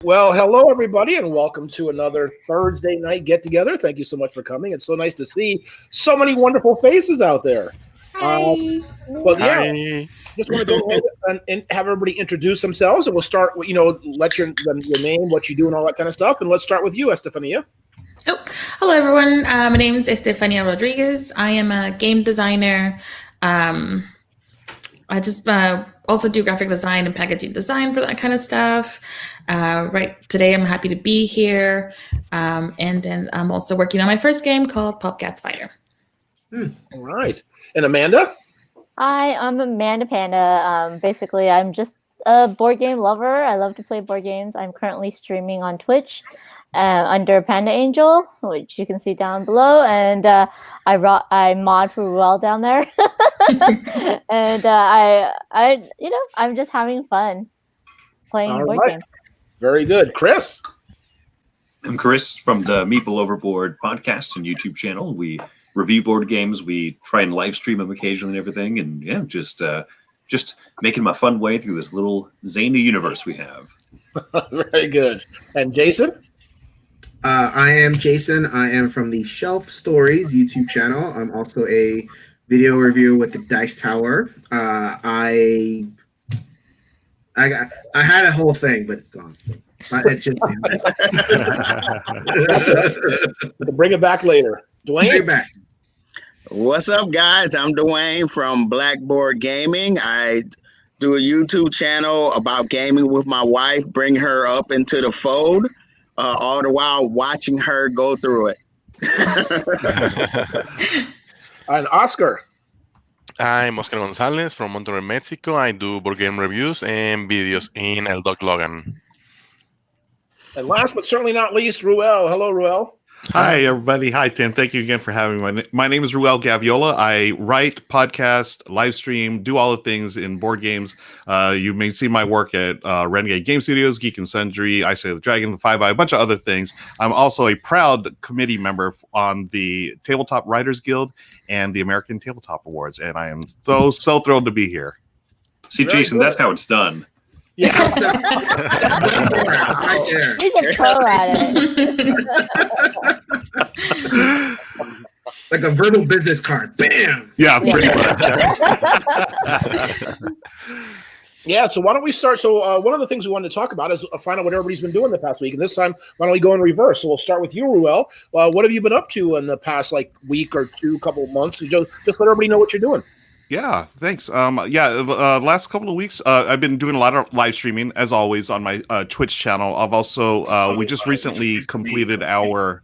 Well, hello everybody, and welcome to another Thursday night get together. Thank you so much for coming. It's so nice to see so many wonderful faces out there. Hi. But yeah, Hi. just want to go ahead and have everybody introduce themselves, and we'll start with let your name, what you do, and all that kind of stuff. And let's start with you, Estefania. Oh, hello everyone. My name is Estefania Rodriguez. I am a game designer. I just also do graphic design and packaging design for that kind of stuff. Right today, I'm happy to be here. And then I'm also working on my first game called PopCats Fighter. All right. And Amanda? Hi, I'm Amanda Panda. Basically, I'm just a board game lover. I love to play board games. I'm currently streaming on Twitch under Panda Angel, which you can see down below. And I mod for Ruel down there. And I'm just having fun playing board games. Very good. Chris? I'm Chris from the Meeple Overboard podcast and YouTube channel. We review board games. We try and live stream them occasionally and everything. And yeah, just making my fun way through this little zany universe we have. Very good. And Jason? I am Jason. I am from the Shelf Stories YouTube channel. I'm also a video reviewer with the Dice Tower. I had a whole thing, but it's gone. It just bring it back later. Dwayne? Bring it back. What's up, guys? I'm Dwayne from Blackboard Gaming. I do a YouTube channel about gaming with my wife, bring her up into the fold, all the while watching her go through it. And Oscar? I'm Oscar Gonzalez from Monterrey, Mexico. I do board game reviews and videos in El Doc Logan. And last but certainly not least, Ruel. Hello, Ruel. Hi, everybody. Hi, Tim. Thank you again for having me. My name is Ruel Gaviola. I write, podcast, live stream, do all the things in board games. You may see my work at Renegade Game Studios, Geek and Sundry, I Say the Dragon, the Five Eye, a bunch of other things. I'm also a proud committee member on the Tabletop Writers Guild and the American Tabletop Awards, and I am so thrilled to be here. See, Very Jason, good. that's how it's done. Yeah. Right there. He's a pro at it. Like a verbal business card. Bam! Yeah, pretty much. Yeah, so why don't we start? So one of the things we wanted to talk about is find out what everybody's been doing the past week. And this time, why don't we go in reverse? So we'll start with you, Ruel. What have you been up to in the past week or two, couple of months? Just let everybody know what you're doing. Yeah, thanks. Last couple of weeks, I've been doing a lot of live streaming, as always, on my Twitch channel. I've also, we just recently completed our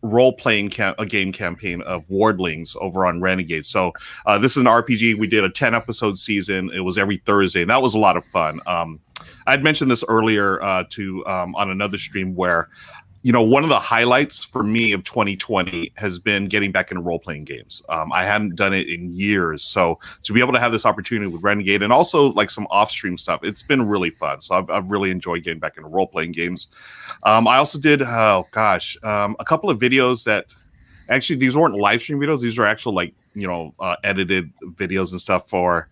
role-playing game campaign of Wardlings over on Renegade. So this is an RPG. We did a 10-episode season. It was every Thursday, and that was a lot of fun. I'd mentioned this earlier on another stream where, one of the highlights for me of 2020 has been getting back into role-playing games. I hadn't done it in years. So to be able to have this opportunity with Renegade and also some off-stream stuff, it's been really fun. So I've really enjoyed getting back into role-playing games. I also did, a couple of videos that actually, these weren't live stream videos. These are actual edited videos and stuff for,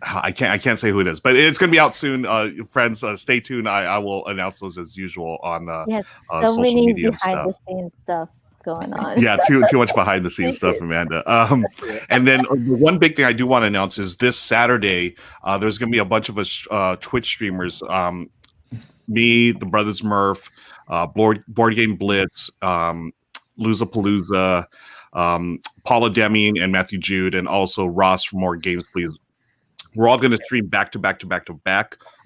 I can't say who it is, but it's going to be out soon. Friends, stay tuned. I will announce those as usual on social many media and behind stuff. the scenes stuff going on. Yeah, too much behind the scenes stuff, Amanda. And then the one big thing I do want to announce is this Saturday, there's going to be a bunch of us Twitch streamers. Me, the Brothers Murph, Board Game Blitz, Losapalooza, Paula Deming, and Matthew Jude, and also Ross from More Games Please. We're all going to stream back to back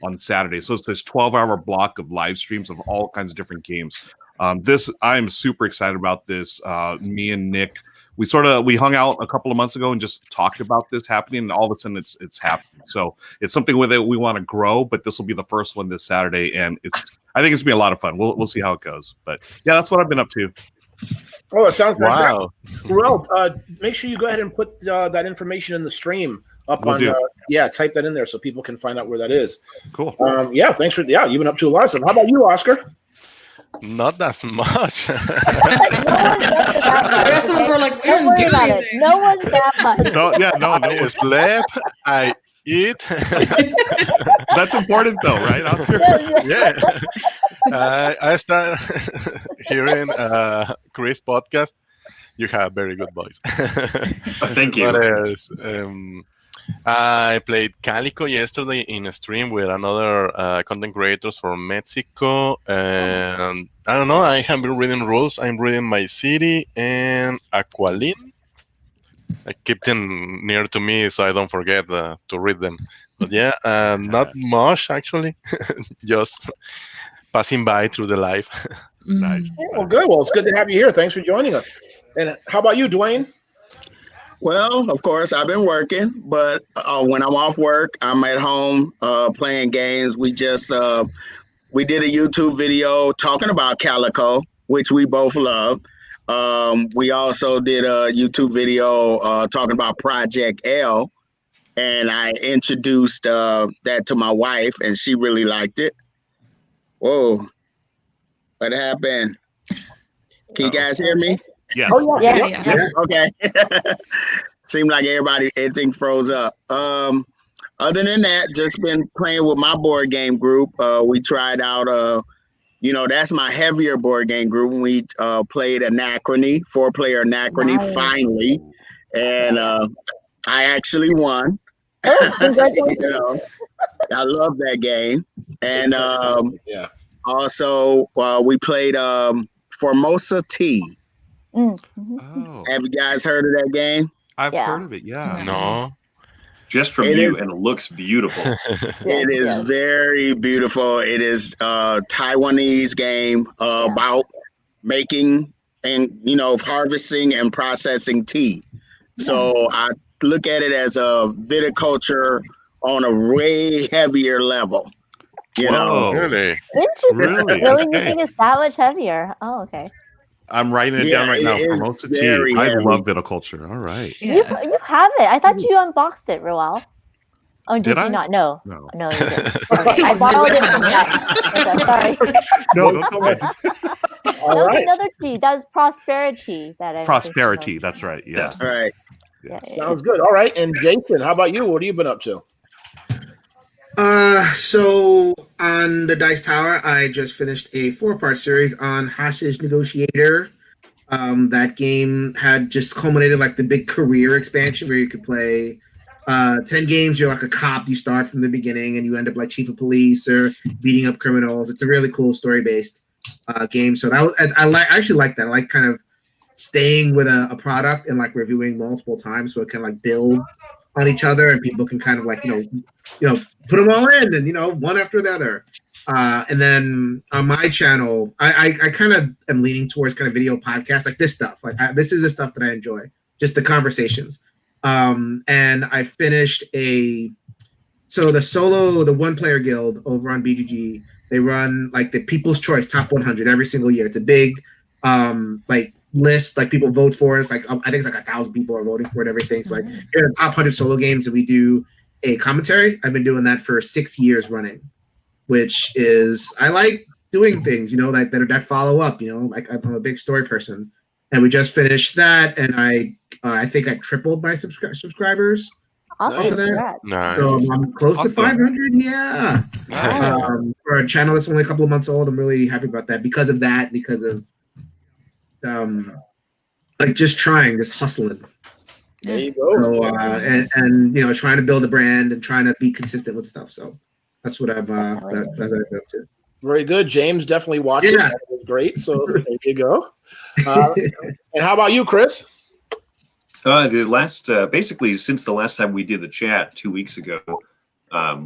on Saturday. So it's this 12-hour block of live streams of all kinds of different games. I'm super excited about this. Me and Nick, we hung out a couple of months ago and just talked about this happening, and all of a sudden it's happening. So it's something that we want to grow, but this will be the first one this Saturday, and I think it's gonna be a lot of fun. We'll see how it goes. But yeah, that's what I've been up to. Oh, it sounds great. Wow. Well, make sure you go ahead and put that information in the stream up Will on. do. Type that in there so people can find out where that is. Cool. Thanks for you've been up to a lot of stuff. How about you, Oscar? Not as much. The rest of us were like, we Don't didn't worry do about it. anything. No one's that much. No, I slept. I eat. That's important, though, right, Oscar? Yeah. I start hearing Chris podcast. You have very good voice. Thank you. What else? I played Calico yesterday in a stream with another content creators from Mexico, and I don't know. I have been reading rules. I'm reading My City and Aqualin. I keep them near to me so I don't forget to read them. But yeah, not much actually. Just passing by through the life. Nice. Well, good. Well, it's good to have you here. Thanks for joining us. And how about you, Dwayne? Well, of course, I've been working, but when I'm off work, I'm at home playing games. We just we did a YouTube video talking about Calico, which we both love. We also did a YouTube video talking about Project L, and I introduced that to my wife, and she really liked it. Whoa, what happened? Can you guys hear me? Yes. Oh, Yeah. Okay. Seemed like everything froze up. Other than that, just been playing with my board game group. We tried out, that's my heavier board game group. We played Anachrony, 4-player Anachrony, Nice. finally. And I actually won. Oh, congratulations. I love that game. And Yeah. also, we played Formosa Tea. Oh, Have you guys heard of that game? I've Yeah. heard of it. Yeah. No. Just from It you, is- and it looks beautiful. It is Yes. very beautiful. It is a Taiwanese game about making and harvesting and processing tea. So I look at it as a viticulture on a way heavier level. You know, Whoa. Really? Interesting. Really? Really, you Okay. think it's that much heavier? Oh, okay. I'm writing it Yeah, down right it now. is Formosa very tea. I heavy. love viticulture. All right. Yeah. You have it. I thought you unboxed it, Ruel. Oh, did Did you I? not? No. No. No, you didn't. Okay. I borrowed it from that. Sorry. No, don't tell me. That All was right. another tea. That was prosperity. That I was thinking Prosperity. of. That's right. Yes. all right. Yeah, yeah, Sounds good. All right. And Jason, how about you? What have you been up to? So on the Dice Tower, I just finished a 4-part series on Hostage Negotiator. That game had just culminated like the big career expansion where you could play 10 games. You're like a cop. You start from the beginning and you end up like chief of police or beating up criminals. It's a really cool story-based game. So that was, I actually like that. I like kind of staying with a product and like reviewing multiple times so it can like build on each other and people can kind of like put them all in and one after the other. And then on my channel, I kind of am leaning towards kind of video podcasts like this stuff. Like this is the stuff that I enjoy, just the conversations. And I finished the 1-player guild over on BGG. They run like the People's Choice Top 100 every single year. It's a big like list, like people vote for us. Like I think it's like 1,000 people are voting for it. Everything. So like here are the top 100 solo games, and we do a commentary. I've been doing that for 6 years running, which is I like doing things that follow up. Like I'm a big story person, and we just finished that, and I think I tripled my subscribers. Awesome. Nice. Congrats. Nice. So I'm close to Awesome. 500. Yeah. For a channel that's only a couple of months old, I'm really happy about that because of that, because of like just hustling. There you go. So and trying to build a brand and trying to be consistent with stuff. So that's what I've that's what I've been up to. Very good. James definitely watched it. Yeah. That was great. So there you go. And how about you, Chris? The last, basically, since the last time we did the chat 2 weeks ago,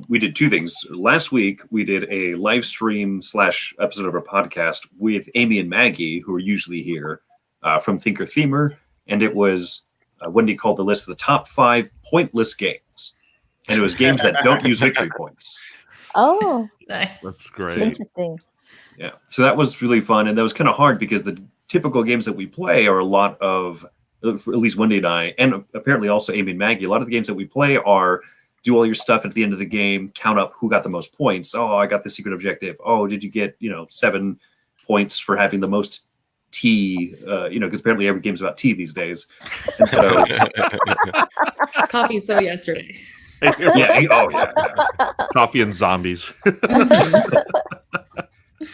we did two things. Last week, we did a live stream / episode of our podcast with Amy and Maggie, who are usually here from Thinker Themer, and it was Wendy called the list of the top 5 pointless games, and it was games that don't use victory points. Oh, Nice. That's great. interesting. Yeah, so that was really fun, and that was kind of hard because the typical games that we play are a lot of, for at least Wendy and I, and apparently also Amy and Maggie, a lot of the games that we play are do all your stuff at the end of the game, count up who got the most points. Oh, I got the secret objective. Oh, did you get 7 points for having the most tea? Because apparently every game's about tea these days. And so Coffee so yesterday. Yeah. Oh, yeah. Coffee and zombies.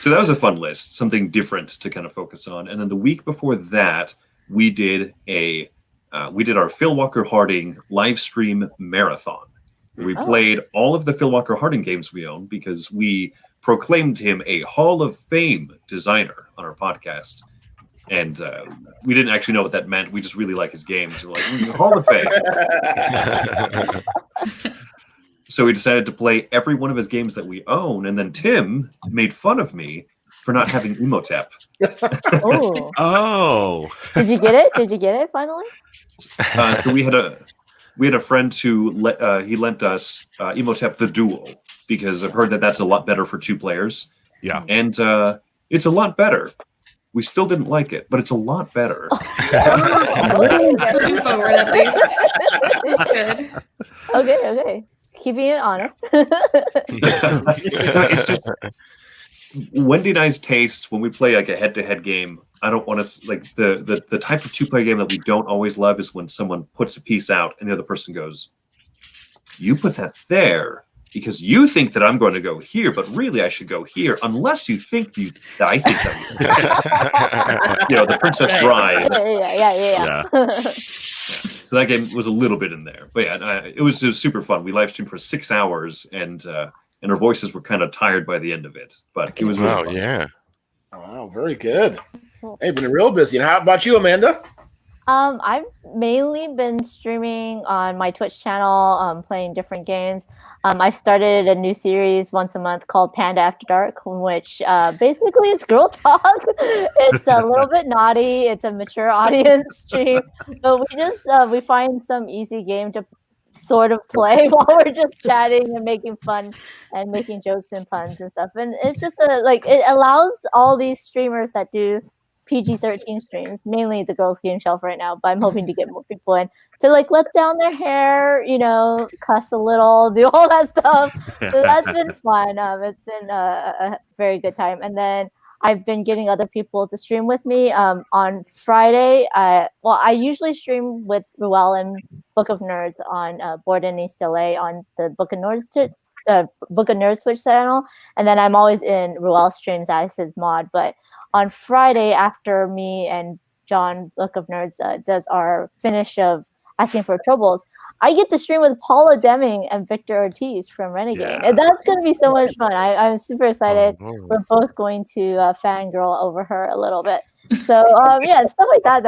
So that was a fun list, something different to kind of focus on. And then the week before that, we did our Phil Walker Harding live stream marathon. We played all of the Phil Walker Harding games we own because we proclaimed him a Hall of Fame designer on our podcast. And we didn't actually know what that meant. We just really like his games. We're like, Hall of Fame. So we decided to play every one of his games that we own. And then Tim made fun of me for not having Emotep. Oh. Oh. Did you get it? Did you get it finally? So we had a friend who lent us Emotep the Duel because I've heard that that's a lot better for 2 players. Yeah. And it's a lot better. We still didn't like it, but it's a lot better. Moving forward, at least. It's good. Okay. Keeping it honest. It's just Wendy and I's taste when we play like a head-to-head game. I don't want to like the type of 2-player game that we don't always love is when someone puts a piece out and the other person goes, "You put that there because you think that I'm going to go here, but really I should go here, unless you think that I think that." The Princess Bride. Yeah. So that game was a little bit in there, but yeah, it was super fun. We live streamed for 6 hours, and our voices were kind of tired by the end of it, but it was really fun. Yeah. Wow, very good. Hey, been real busy. And how about you, Amanda? I've mainly been streaming on my Twitch channel, playing different games. I started a new series once a month called Panda After Dark, which basically it's girl talk. It's a little bit naughty. It's a mature audience stream, but we find some easy game to sort of play while we're just chatting and making fun and making jokes and puns and stuff. And it's just it allows all these streamers that do PG-13 streams, mainly the Girls Game Shelf right now, but I'm hoping to get more people in to let down their hair, cuss a little, do all that stuff. So that's been fun. It's been a very good time. And then I've been getting other people to stream with me. On Friday, I usually stream with Ruel and Book of Nerds on Board in East LA on the Book of Nerds Twitch channel, and then I'm always in Ruel streams as his mod. But on Friday, after me and John Book of Nerds does our finish of Asking for Troubles, I get to stream with Paula Deming and Victor Ortiz from Renegade. And that's going to be so much fun. I'm super excited. We're both going to fangirl over her a little bit. So, stuff like that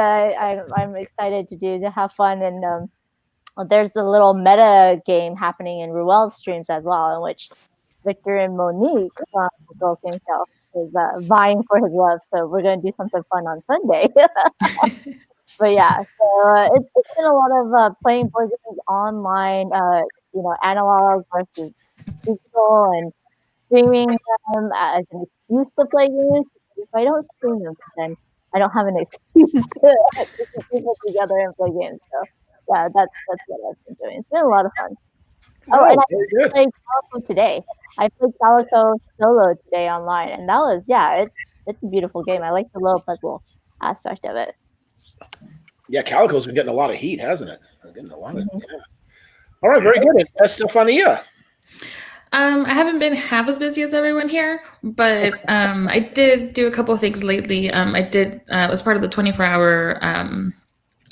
I'm excited to do, to have fun. And there's the little meta game happening in Ruel's streams as well, in which Victor and Monique from the Girls Game Shelf is vying for his love. So we're going to do something fun on Sunday. But yeah, so it's been a lot of playing board games online, analog versus digital, and streaming them as an excuse to play games. If I don't stream them, then I don't have an excuse to get people together and play games. So yeah, that's what I've been doing. It's been a lot of fun. And I played Calico today. I played Calico solo today online, and that was it's a beautiful game. I like the little puzzle aspect of it. Yeah, Calico's been getting a lot of heat, hasn't it? Getting a lot of All right, very good. Estefania. I haven't been half as busy as everyone here, but I did do a couple of things lately. I did was part of the 24-hour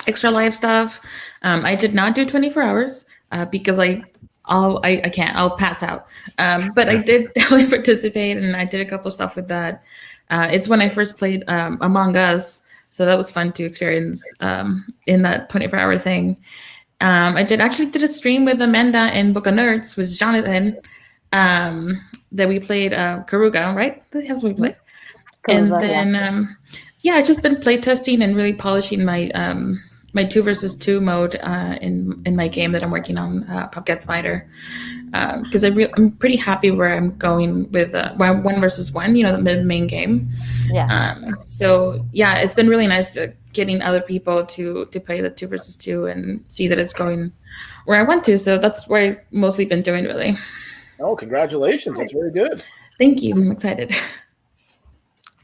extra live stuff. I did not do 24 hours because I can't. I'll pass out. But I did definitely participate, and I did a couple of stuff with that. It's when I first played Among Us. So that was fun to experience in that 24-hour thing. I did a stream with Amanda and Book of Nerds with Jonathan that we played Karuga, right? That's what we played. And then, I've just been playtesting and really polishing my my 2 versus 2 mode in my game that I'm working on, PopCats Fighter. Because I'm pretty happy where I'm going with 1 versus 1, the main game. Yeah. It's been really nice getting other people to play the 2 versus 2 and see that it's going where I want to. So that's what I've mostly been doing, really. Oh, congratulations. That's very good. Thank you. I'm excited.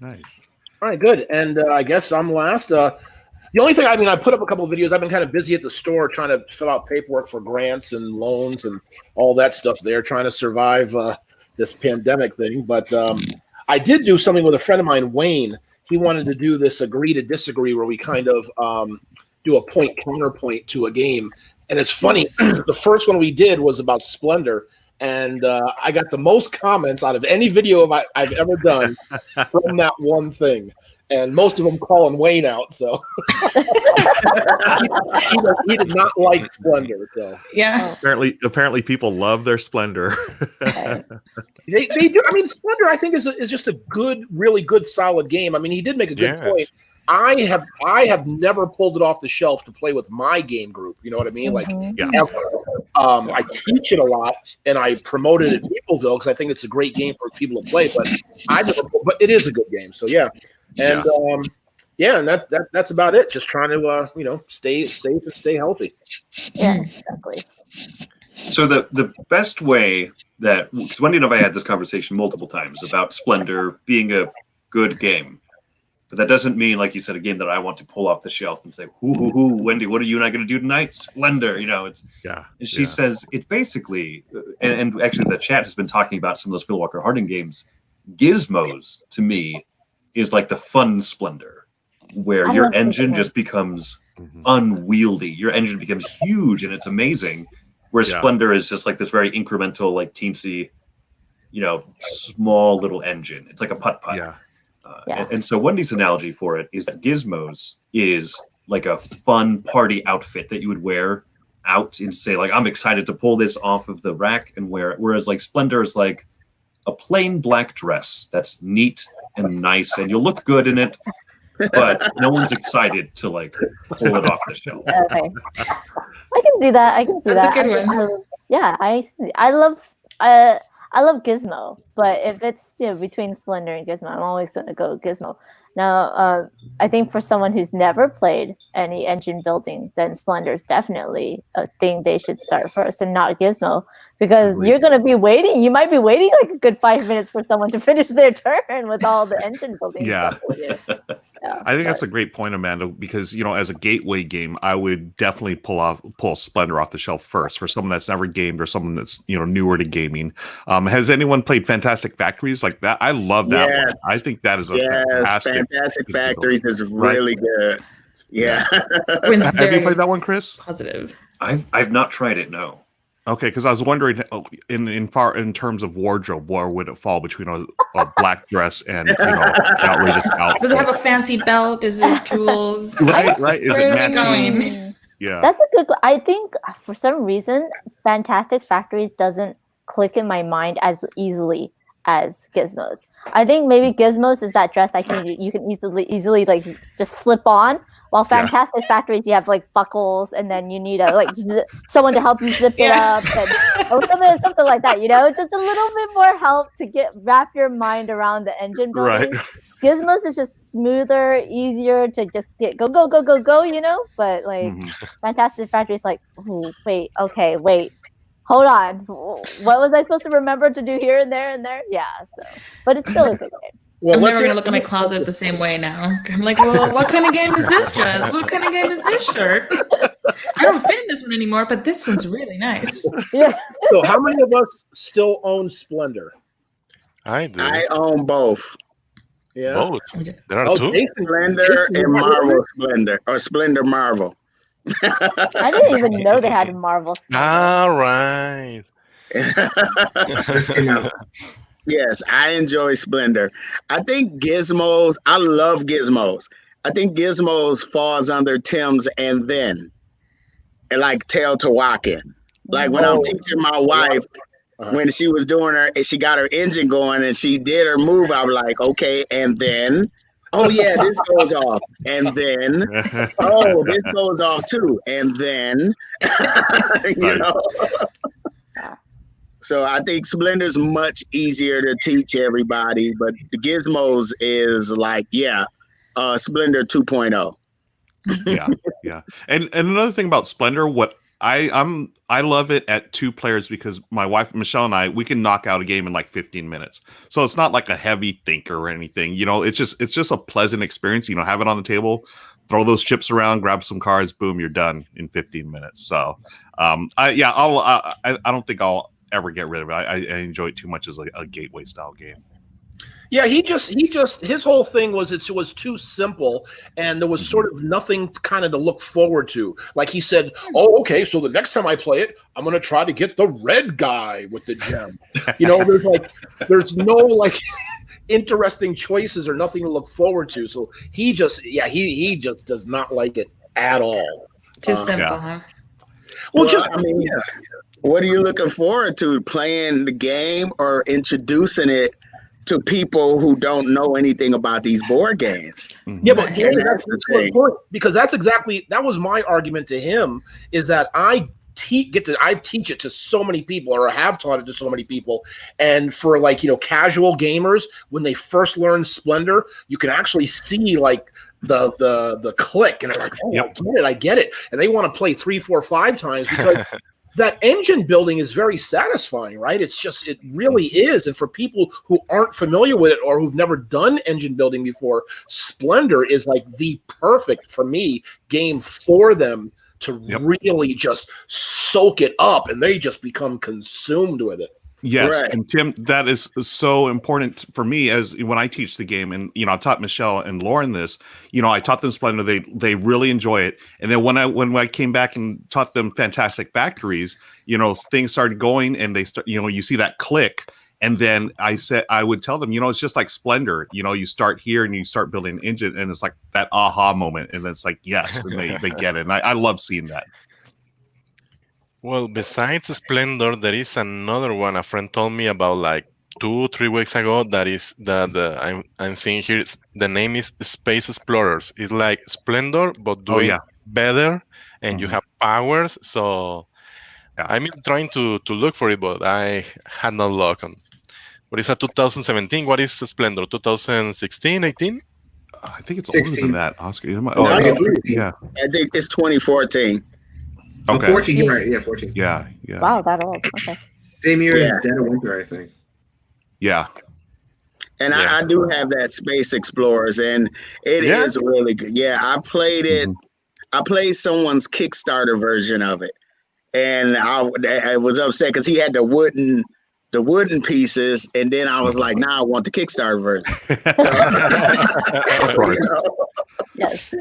Nice. All right, good. And I guess I'm last. The only thing, I mean, I put up a couple of videos. I've been kind of busy at the store trying to fill out paperwork for grants and loans and all that stuff there, trying to survive this pandemic thing. But I did do something with a friend of mine, Wayne. He wanted to do this agree to disagree where we kind of do a point counterpoint to a game. And it's funny, the first one we did was about Splendor. And I got the most comments out of any video I've ever done from that one thing. And most of them calling Wayne out, so he did not like Splendor. So Yeah. Apparently, people love their Splendor. they do. I mean, Splendor, I think, is just a good, really good, solid game. I mean, he did make a good point. I have never pulled it off the shelf to play with my game group. You know what I mean? Like, ever. I teach it a lot, and I promote it at Peopleville because I think it's a great game for people to play. But but it is a good game. So yeah. And and that's about it. Just trying to stay safe and stay healthy. Yeah, exactly. So the best way that, because Wendy and I had this conversation multiple times about Splendor being a good game, but that doesn't mean, like you said, a game that I want to pull off the shelf and say, "Hoo, Wendy, what are you and I going to do tonight?" Splendor, it's And she says it's basically, and actually the chat has been talking about some of those Phil Walker Harding games. Gizmos to me is like the fun Splendor, where your engine just becomes unwieldy. Your engine becomes huge and it's amazing. Whereas Splendor is just like this very incremental, like teensy, small little engine. It's like a putt-putt. And so Wendy's analogy for it is that Gizmos is like a fun party outfit that you would wear out and say, like, I'm excited to pull this off of the rack and wear it. Whereas like Splendor is like a plain black dress that's neat and nice, and you'll look good in it, but no one's excited to like pull it off the shelf. Okay, I can do that. That's a good one. I love Gizmo, but if it's between Splendor and Gizmo, I'm always going to go Gizmo. Now, I think for someone who's never played any engine building, then Splendor is definitely a thing they should start first, and not Gizmo, because you're going to be waiting. You might be waiting like a good 5 minutes for someone to finish their turn with all the engine building. Yeah. I think but that's a great point, Amanda, because as a gateway game, I would definitely pull Splendor off the shelf first for someone that's never gamed or someone that's newer to gaming. Has anyone played Fantastic Factories like that? I love that one. I think that is a Fantastic Factories is really good. Yeah. Have you played that one, Chris? Positive. I've not tried it. No. Okay, because I was wondering, in terms of wardrobe, where would it fall between a black dress and outrageous outfit? Does it have a fancy belt? Is there tools? Right. Is it Where are we matching? going? Yeah, that's a good. I think for some reason, Fantastic Factories doesn't click in my mind as easily as Gizmos. I think maybe Gizmos is that dress that you can easily like just slip on. While Fantastic Factories, you have like buckles, and then you need someone to help you zip it up, or something like that. Just a little bit more help to wrap your mind around the engine building. Right. Gizmos is just smoother, easier to just go. But like Fantastic Factory is like, wait, hold on. What was I supposed to remember to do here and there and there? Yeah. So, but it's still a good game. Well, I'm never going to look at my closet the same way now. I'm like, well, what kind of game is this dress? What kind of game is this shirt? I don't fit in this one anymore, but this one's really nice. Yeah. So how many of us still own Splendor? I do. I own both. Yeah. Both. There are two. Jason, Splendor and Marvel Splendor, or Splendor Marvel. I didn't even know they had a Marvel. All right. Yes, I enjoy Splendor. I think Gizmos, I love Gizmos. I think Gizmos falls under Tim's and then, and like Tell to Walk In. Like when I'm teaching my wife, when she was doing she got her engine going and she did her move, I was like, okay, and then, oh yeah, this goes off. And then, oh, this goes off too. And then, So I think Splendor's much easier to teach everybody, but the Gizmos is like, Splendor 2.0. Yeah. And another thing about Splendor, what I love it at 2 players because my wife Michelle and we can knock out a game in like 15 minutes. So it's not like a heavy thinker or anything. It's just a pleasant experience. Have it on the table, throw those chips around, grab some cards, boom, you're done in 15 minutes. So I don't think I'll ever get rid of it. I enjoy it too much as a gateway style game. Yeah, his whole thing was it was too simple, and there was sort of nothing kind of to look forward to. Like he said, "Oh, okay, so the next time I play it, I'm going to try to get the red guy with the gem." There's no like interesting choices or nothing to look forward to. So he just does not like it at all. Too simple, huh? Well, what are you looking forward to? Playing the game or introducing it to people who don't know anything about these board games? Yeah, but that's the point, because that was my argument to him, is that I teach it to so many people, or have taught it to so many people, and for casual gamers, when they first learn Splendor, you can actually see like the click, and they're like, "Oh, I get it," and they want to play 3, 4, 5 times because that engine building is very satisfying, right? It really is. And for people who aren't familiar with it or who've never done engine building before, Splendor is like the perfect, for me, game for them to really just soak it up, and they just become consumed with it. Yes, right. And Tim, that is so important for me as when I teach the game, and I've taught Michelle and Lauren this. I taught them Splendor; they really enjoy it. And then when I came back and taught them Fantastic Factories, things started going, and they start. You see that click, and then I would tell them, it's just like Splendor. You start here and you start building an engine, and it's like that aha moment, and it's like yes, and they get it. And I love seeing that. Well, besides Splendor, there is another one a friend told me about like 2-3 weeks ago. That is I'm seeing here. The name is Space Explorers. It's like Splendor, but doing better, and you have powers. So I'm trying to look for it, but I had no luck on. But it's a 2017. What is Splendor? 2016, 18? I think it's 16. older than that, Oscar. I think it's 2014. Okay. 14, you're right. Yeah, 14. Yeah. Wow, that old. Okay. Same year as Dead of Winter, I think. Yeah. And I do have that Space Explorers, and it is really good. Yeah, I played it. I played someone's Kickstarter version of it, and I was upset because he had the wooden pieces, and then I was like, "Nah, I want the Kickstarter version." Yes.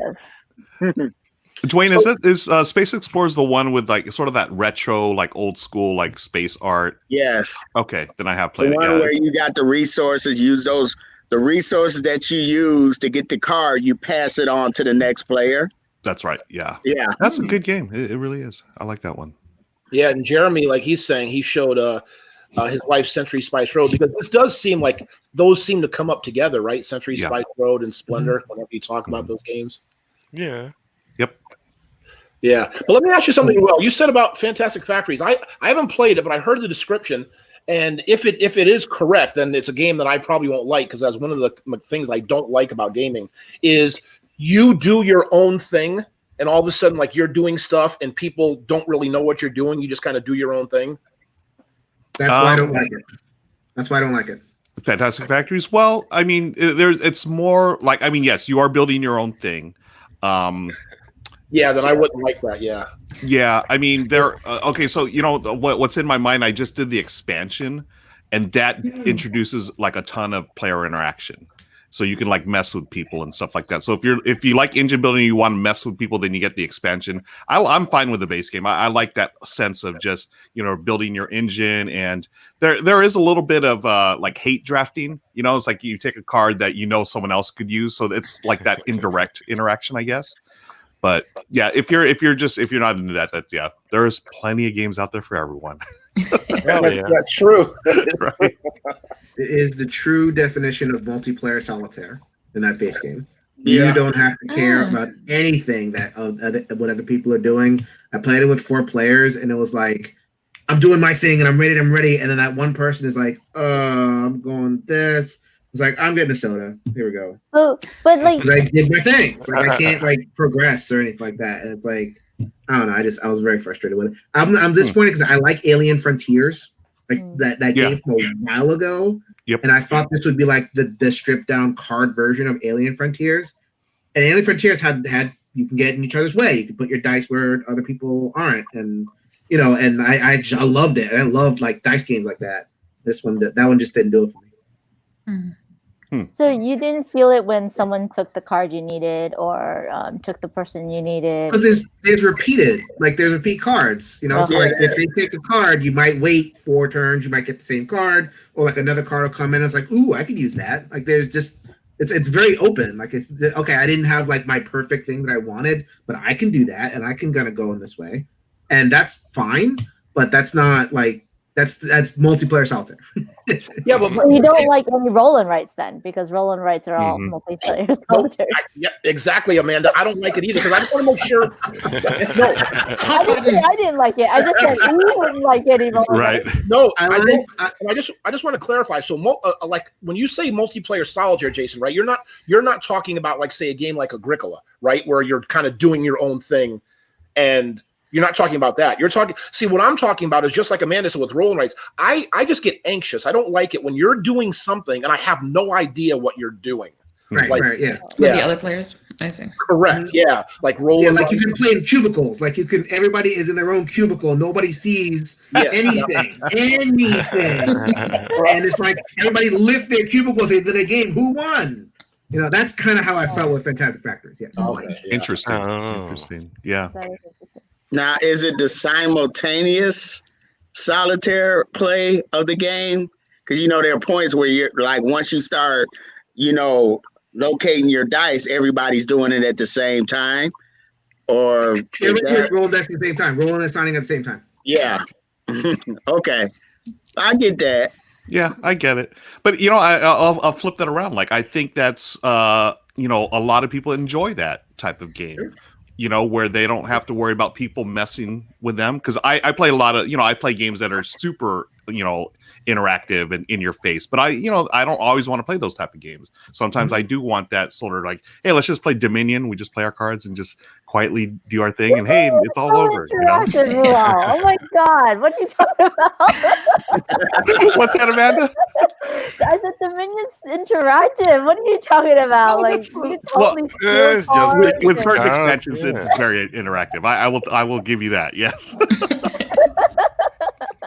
Dwayne, is Space Explorers the one with like sort of that retro, like old school, like space art? Yes. Okay, then I have played the one where you got the resources. Use the resources that you use to get the card. You pass it on to the next player. That's right. Yeah. Yeah. That's a good game. It really is. I like that one. Yeah, and Jeremy, like he's saying, he showed his wife Century Spice Road, because this does seem like those seem to come up together, right? Century Spice Road and Splendor, whenever you talk about those games. Yeah. Yep. Yeah, but let me ask you something. Well, you said about Fantastic Factories. I haven't played it, but I heard the description, and if it is correct, then it's a game that I probably won't like, because that's one of the things I don't like about gaming is you do your own thing, and all of a sudden, like, you're doing stuff, and people don't really know what you're doing. You just kind of do your own thing. That's why I don't like it. That's why I don't like it. Fantastic Factories. Well, I mean, it's more like, I mean, yes, you are building your own thing. Yeah, then I wouldn't like that. Yeah. Yeah, I mean, okay. So what's in my mind? I just did the expansion, and that introduces like a ton of player interaction. So you can like mess with people and stuff like that. So if you like engine building, you want to mess with people, then you get the expansion. I'm fine with the base game. I like that sense of just building your engine, and there is a little bit of like hate drafting. It's like you take a card that someone else could use, so it's like that indirect interaction, I guess. But yeah, if you're not into that, there's plenty of games out there for everyone. That's true. Right. It is the true definition of multiplayer solitaire in that base game. You don't have to care about anything that what other people are doing. I played it with 4 players, and it was like, I'm doing my thing, and I'm ready. And then that one person is like, I'm going this. It's like, I'm getting a soda. Here we go. Oh, but like, I did my thing. It's like I can't like progress or anything like that. And it's like, I don't know. I was very frustrated with it. I'm disappointed because I like Alien Frontiers, like that game from a while ago. Yep. And I thought this would be like the stripped down card version of Alien Frontiers. And Alien Frontiers had you can get in each other's way. You can put your dice where other people aren't, and and I loved it. I loved like dice games like that. This one, that one just didn't do it for me. So you didn't feel it when someone took the card you needed or took the person you needed? Because there's repeat cards. So like if they take a card, you might wait 4 turns, you might get the same card, or like another card will come in. It's like, ooh, I could use that. Like there's just it's very open. Like it's okay. I didn't have like my perfect thing that I wanted, but I can do that, and I can kind of go in this way, and that's fine. But that's not like that's multiplayer solitaire. Yeah, but you don't like any roll and writes then, because roll and writes are all multiplayer solitaire. Yeah, exactly, Amanda. I don't like it either because I just want to make sure. No, I didn't like it. I just said you wouldn't like any roll. Right. No, I just want to clarify. So, like when you say multiplayer solitaire, Jason, right? You're not talking about like say a game like Agricola, right, where you're kind of doing your own thing, and you're not talking about that. You're talking. See, what I'm talking about is just like Amanda said with roll and writes. I just get anxious. I don't like it when you're doing something and I have no idea what you're doing. Right, yeah. With the other players, I see. Correct. Yeah, like roll. Yeah, like you can play in cubicles. Like you can. Everybody is in their own cubicle. Nobody sees anything. And it's like everybody lift their cubicles into the game. Who won? That's kind of how I felt with Fantastic Factories. Yeah. Okay, yeah. Interesting. Oh. Interesting. Yeah. Now, is it the simultaneous solitaire play of the game? Because there are points where you're like, once you start, locating your dice, everybody's doing it at the same time. Or roll dice at the same time, rolling and signing at the same time. Yeah. Okay, I get that. Yeah, I get it. But I'll flip that around. Like I think that's a lot of people enjoy that type of game. Sure. Where they don't have to worry about people messing with them. Because I play a lot of, I play games that are super, interactive and in your face. But I don't always want to play those type of games. Sometimes I do want that sort of like, hey, let's just play Dominion. We just play our cards and just quietly do our thing. And hey, it's all over. Oh my God. What are you talking about? What's that, Amanda? I said Dominion's interactive. What are you talking about? With certain expansions, it's very interactive. I will give you that. Yes.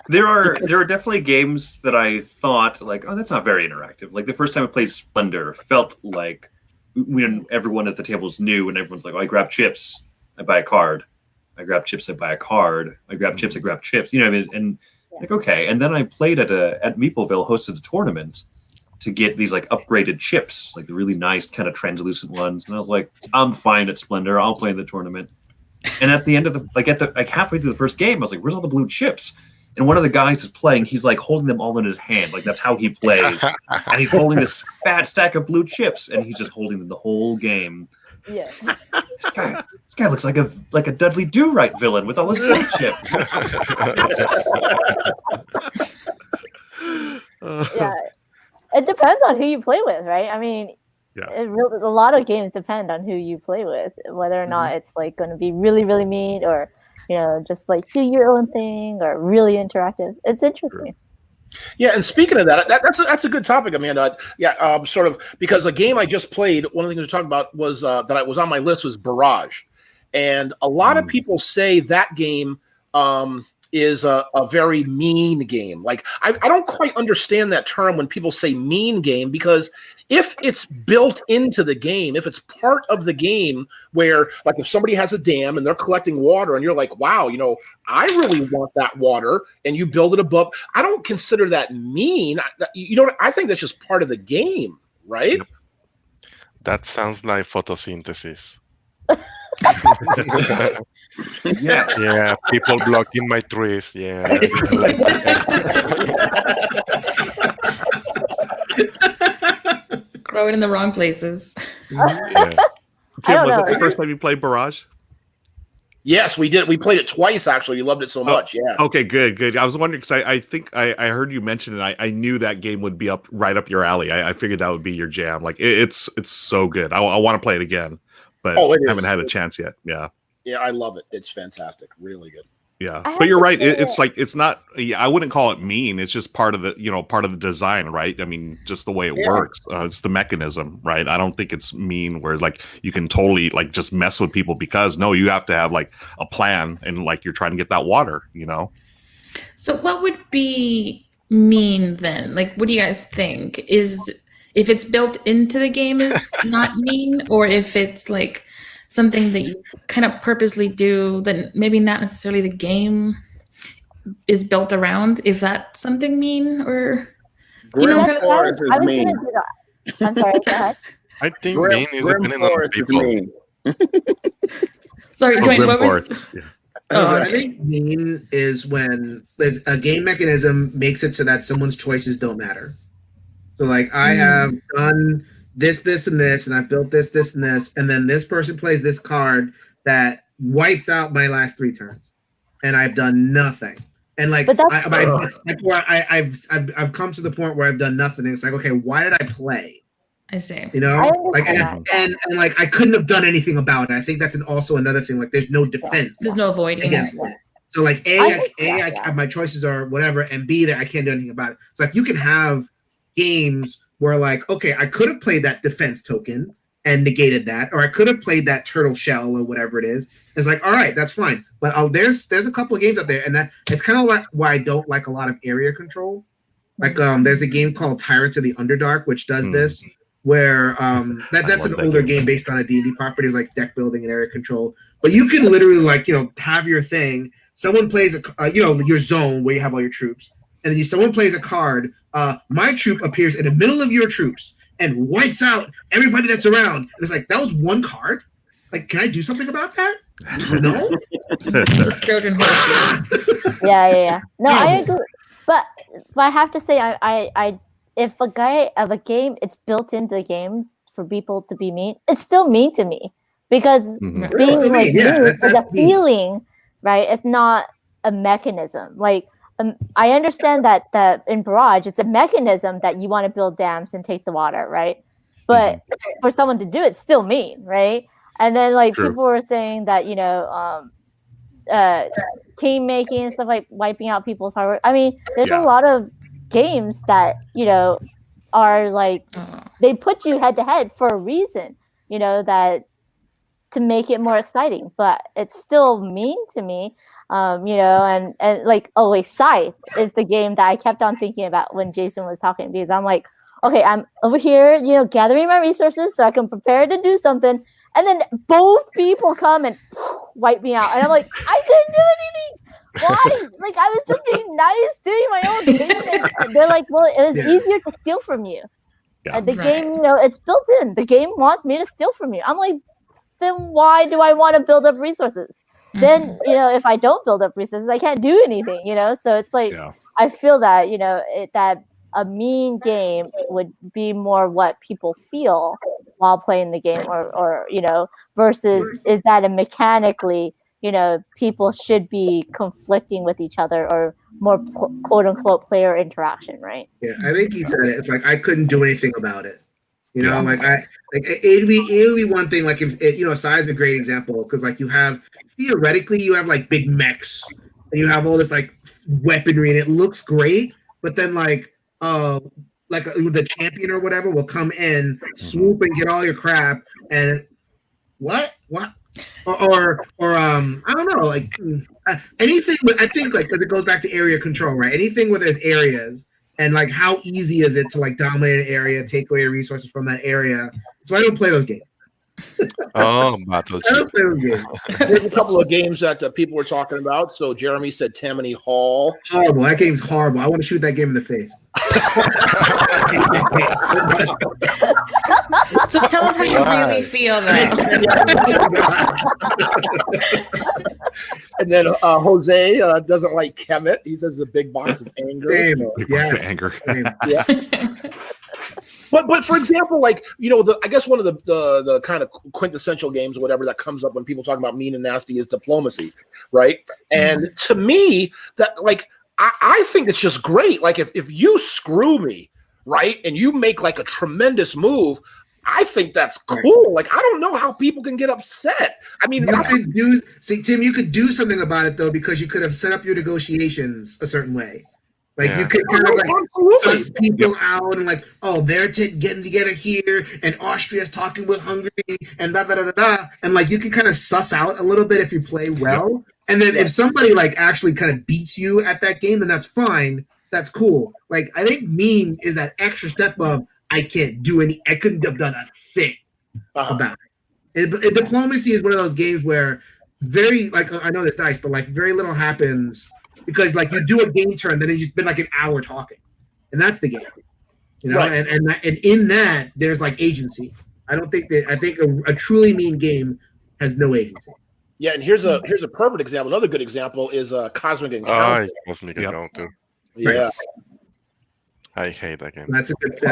There are definitely games that I thought like, oh, that's not very interactive. Like the first time I played Splendor felt like when everyone at the table is new and everyone's like, oh, I grab chips, I buy a card. I grab chips, I buy a card. I grab chips, I grab chips. You know what I mean? And like, okay. And then I played at Meepleville, hosted a tournament to get these like upgraded chips, like the really nice kind of translucent ones. And I was like, I'm fine at Splendor. I'll play in the tournament. And at the end of halfway through the first game, I was like, where's all the blue chips? And one of the guys is playing, he's like holding them all in his hand. Like that's how he plays. And he's holding this fat stack of blue chips and he's just holding them the whole game. Yeah. This guy looks like a Dudley Do-Right villain with all his blue chips. Yeah. It depends on who you play with, right? I mean, a lot of games depend on who you play with, whether or not it's like going to be really, really mean or just like do your own thing or really interactive. It's interesting. Yeah, and speaking of that's a good topic, Amanda. Yeah, sort of because a game I just played. One of the things to talk about was that I was on my list was Barrage, and a lot of people say that game is a very mean game. Like I don't quite understand that term when people say mean game, because if it's built into the game, if it's part of the game where like if somebody has a dam and they're collecting water and you're like, wow, I really want that water, and you build it above, I don't consider that mean. I think that's just part of the game, right? Yep. That sounds like photosynthesis. Yeah, people blocking my trees. Yeah. Growing in the wrong places. Yeah. Tim, was that the first time you played Barrage? Yes, we did. We played it twice, actually. We loved it so much. Yeah. Okay, good. I was wondering because I think I heard you mention it. I knew that game would be right up your alley. I figured that would be your jam. Like it's so good. I want to play it again, but haven't had a chance yet. Yeah. Yeah, I love it. It's fantastic. Really good. Yeah, I but have you're to right. say It's like it's not. Yeah, I wouldn't call it mean. It's just part of the design, right? I mean, just the way it Yeah. works. It's the mechanism, right? I don't think it's mean where like you can totally like just mess with people because no, you have to have like a plan and like you're trying to get that water, you know. So what would be mean then? Like, what do you guys think? Is if it's built into the game is not mean, or if it's like something that you kind of purposely do that maybe not necessarily the game is built around, if that's something mean, or you know, Grim I'm trying to- Forest is I was mean. gonna do that. I'm sorry. Go ahead. I think Grim, mean is Grim depending on Forest the is people. mean. sorry, Or Dwayne, Grim what was? Forest. Yeah. Oh, I okay. think mean is when there's a game mechanism makes it so that someone's choices don't matter. So like I have done this, and this, and I've built this, and this, and then this person plays this card that wipes out my last 3 turns, and I've done nothing. And like But that's- I've come to the point where I've done nothing. And it's like, okay, why did I play? I see. You know, I like understand and like I couldn't have done anything about it. I think that's also another thing. Like there's no defense There's no avoiding against it. it. So like I my choices are whatever, and B, that I can't do anything about it. It's like you can have games where like, okay, I could have played that defense token and negated that, or I could have played that turtle shell or whatever it is. It's like, all right, that's fine. But there's a couple of games out there, and it's kind of like why I don't like a lot of area control. Like there's a game called Tyrants of the Underdark, which does this, where that's love an that older game. game based on a D&D properties like deck building and area control. But you can literally like, have your thing. Someone plays your zone where you have all your troops, and then someone plays a card. My troop appears in the middle of your troops and wipes out everybody that's around. And it's like, that was one card. Like, can I do something about that? No. Just Trojan horse. Yeah. No, I agree. But I have to say, I if a game it's built into the game for people to be mean, it's still mean to me because Mhm. being Still like mean, yeah, mean is that's a mean. feeling, right? It's not a mechanism. Like I understand that in Barrage, it's a mechanism that you want to build dams and take the water, right? But for someone to do it, it's still mean, right? And then like True. people were saying that team making and stuff like wiping out people's hard work. I mean, there's a lot of games that are like they put you head to head for a reason, that to make it more exciting, but it's still mean to me. And like always, Scythe is the game that I kept on thinking about when Jason was talking, because I'm like, okay, I'm over here, gathering my resources so I can prepare to do something, and then both people come and wipe me out, and I'm like, I couldn't do anything. Why? Like I was just being nice, doing my own thing, and they're like, well, it was easier to steal from you. Yeah. The game, it's built in. The game wants me to steal from you. I'm like, then why do I want to build up resources? Then if I don't build up resources, I can't do anything. So it's like I feel that that a mean game would be more what people feel while playing the game, or versus is that a mechanically people should be conflicting with each other, or more quote unquote player interaction, right? Yeah, I think he said it. It's like I couldn't do anything about it. It'd be one thing like if Sai is a great example, because like theoretically you have like big mechs and you have all this like weaponry and it looks great, but then like the champion or whatever will come in, swoop and get all your crap, and what or I don't know, like anything. I think like because it goes back to area control, right? Anything where there's areas. And like, how easy is it to like dominate an area, take away resources from that area? So I don't play those games. Oh, I Battleship. don't play those games. There's a couple of games that people were talking about. So Jeremy said Tammany Hall. Horrible. That game's horrible. I want to shoot that game in the face. So tell us how you really feel, though. And then Jose doesn't like Kemet. He says it's a big box of anger. Same. Big Yes. box of anger. Same. Yeah. But for example, like I guess one of the kind of quintessential games or whatever that comes up when people talk about mean and nasty is diplomacy, right? And to me, that like I think it's just great. Like if you screw me, right, and you make like a tremendous move, I think that's cool. Like, I don't know how people can get upset. I mean, Tim, you could do something about it though, because you could have set up your negotiations a certain way. Like you could kind of like suss people out and like, oh, they're getting together here, and Austria's talking with Hungary, and da da da da da, and like you can kind of suss out a little bit if you play well. And then if somebody like actually kind of beats you at that game, then that's fine. That's cool. Like I think mean is that extra step of I couldn't have done a thing about it. Diplomacy is one of those games where very like I know this dice, but like very little happens. Because like you do a game turn, then it's just been like an hour talking, and that's the game, you know. Right. And in that there's like agency. I think a truly mean game has no agency. Yeah, and here's a perfect example. Another good example is Cosmic Encounter. Cosmic Encounter. Yeah. Yeah. I hate that game. That's a good game.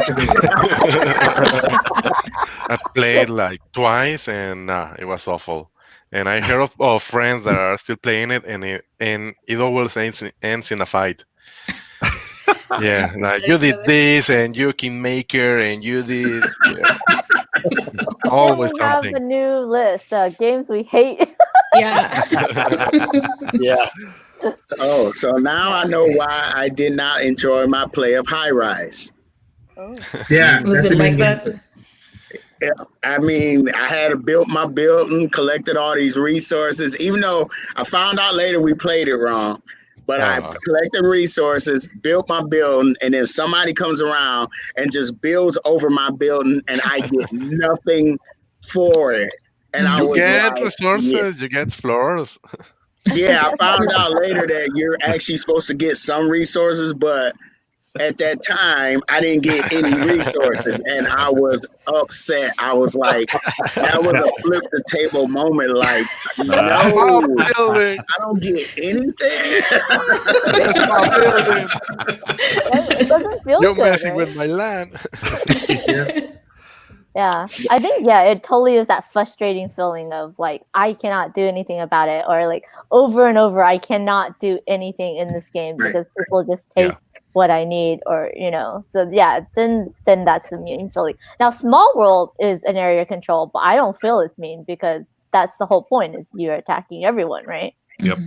I played like twice, and it was awful. And I heard of friends that are still playing it, and it always ends in a fight. Yeah, like you did this, and you Kingmaker, and you did always we something. have a new list of games we hate. Yeah. Yeah. Oh, so now I know why I did not enjoy my play of High Rise. Oh. Yeah, Was it like that? Yeah, I mean, I had built my building, collected all these resources, even though I found out later we played it wrong. But I collected resources, built my building, and then somebody comes around and just builds over my building, and I get nothing for it. And you get resources, you get floors. Yeah, I found out later that you're actually supposed to get some resources, but at that time, I didn't get any resources, and I was upset. I was like, that was a flip the table moment. Like, no, I don't get anything. It doesn't feel You're good, messing right? with my land. Yeah, I think it totally is that frustrating feeling of like I cannot do anything about it, or like over and over I cannot do anything in this game because people just take what I need, or so then that's the mean feeling. Now Small World is an area control, but I don't feel it's mean because that's the whole point, is you're attacking everyone, right? Yep.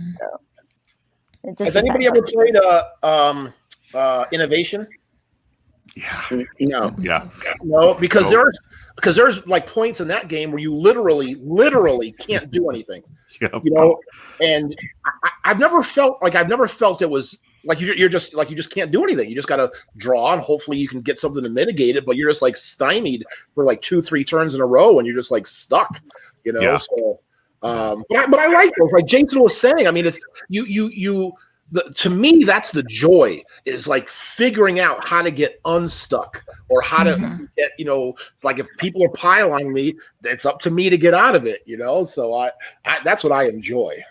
So has anybody ever played Innovation? Yeah. No. Yeah. No, because there's like points in that game where you literally can't do anything. Yep. And I've never felt it was like you just can't do anything. You just got to draw, and hopefully you can get something to mitigate it. But you're just like stymied for like 2-3 turns in a row, and you're just like stuck. Yeah. So, but I like those. Like Jason was saying, I mean, it's to me, that's the joy, is like figuring out how to get unstuck, or how to get, like if people are piling me, it's up to me to get out of it, So I that's what I enjoy.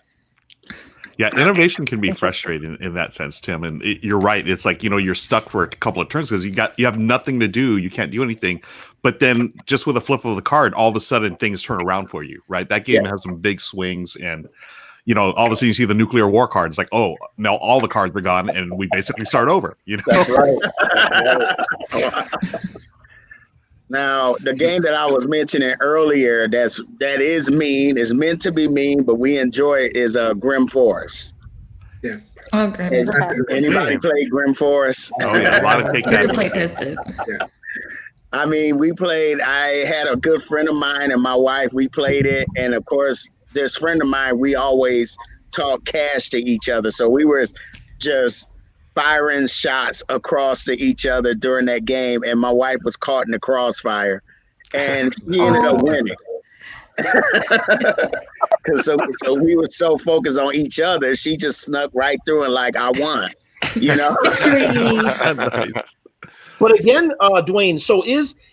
Yeah, innovation can be frustrating in that sense, Tim. And you're right. It's like, you're stuck for a couple of turns because you have nothing to do. You can't do anything. But then just with a flip of the card, all of a sudden things turn around for you, right? That game has some big swings, and all of a sudden you see the nuclear war cards, like, oh, now all the cards are gone and we basically start over. That's right. Now, the game that I was mentioning earlier that is mean, is meant to be mean, but we enjoy it, is Grim Forest. Yeah. Oh, Grim. Anybody play Grim Forest? Oh yeah, a lot of take that. Play tested. Yeah. I mean, I had a good friend of mine and my wife, we played it, and of course, this friend of mine, we always talk cash to each other. So we were just firing shots across to each other during that game, and my wife was caught in the crossfire, and she ended up winning. So we were so focused on each other, she just snuck right through and like, I won, Nice. But again, Dwayne, so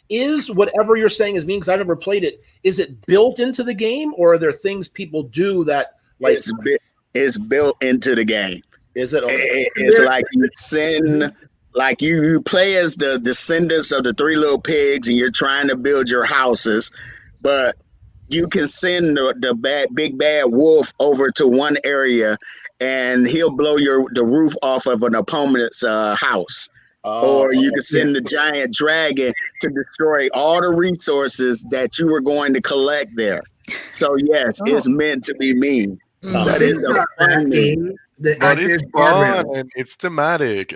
is whatever you're saying is mean, because I've never played it, is it built into the game, or are there things people do that like it's built into the game? Is it? It's like you send, like you play as the descendants of the Three Little Pigs, and you're trying to build your houses, but you can send the big bad wolf over to one area, and he'll blow the roof off of an opponent's house. Or you could send the giant dragon to destroy all the resources that you were going to collect there. So yes, it's meant to be mean. But it's a fun game. But it's fun and it's thematic.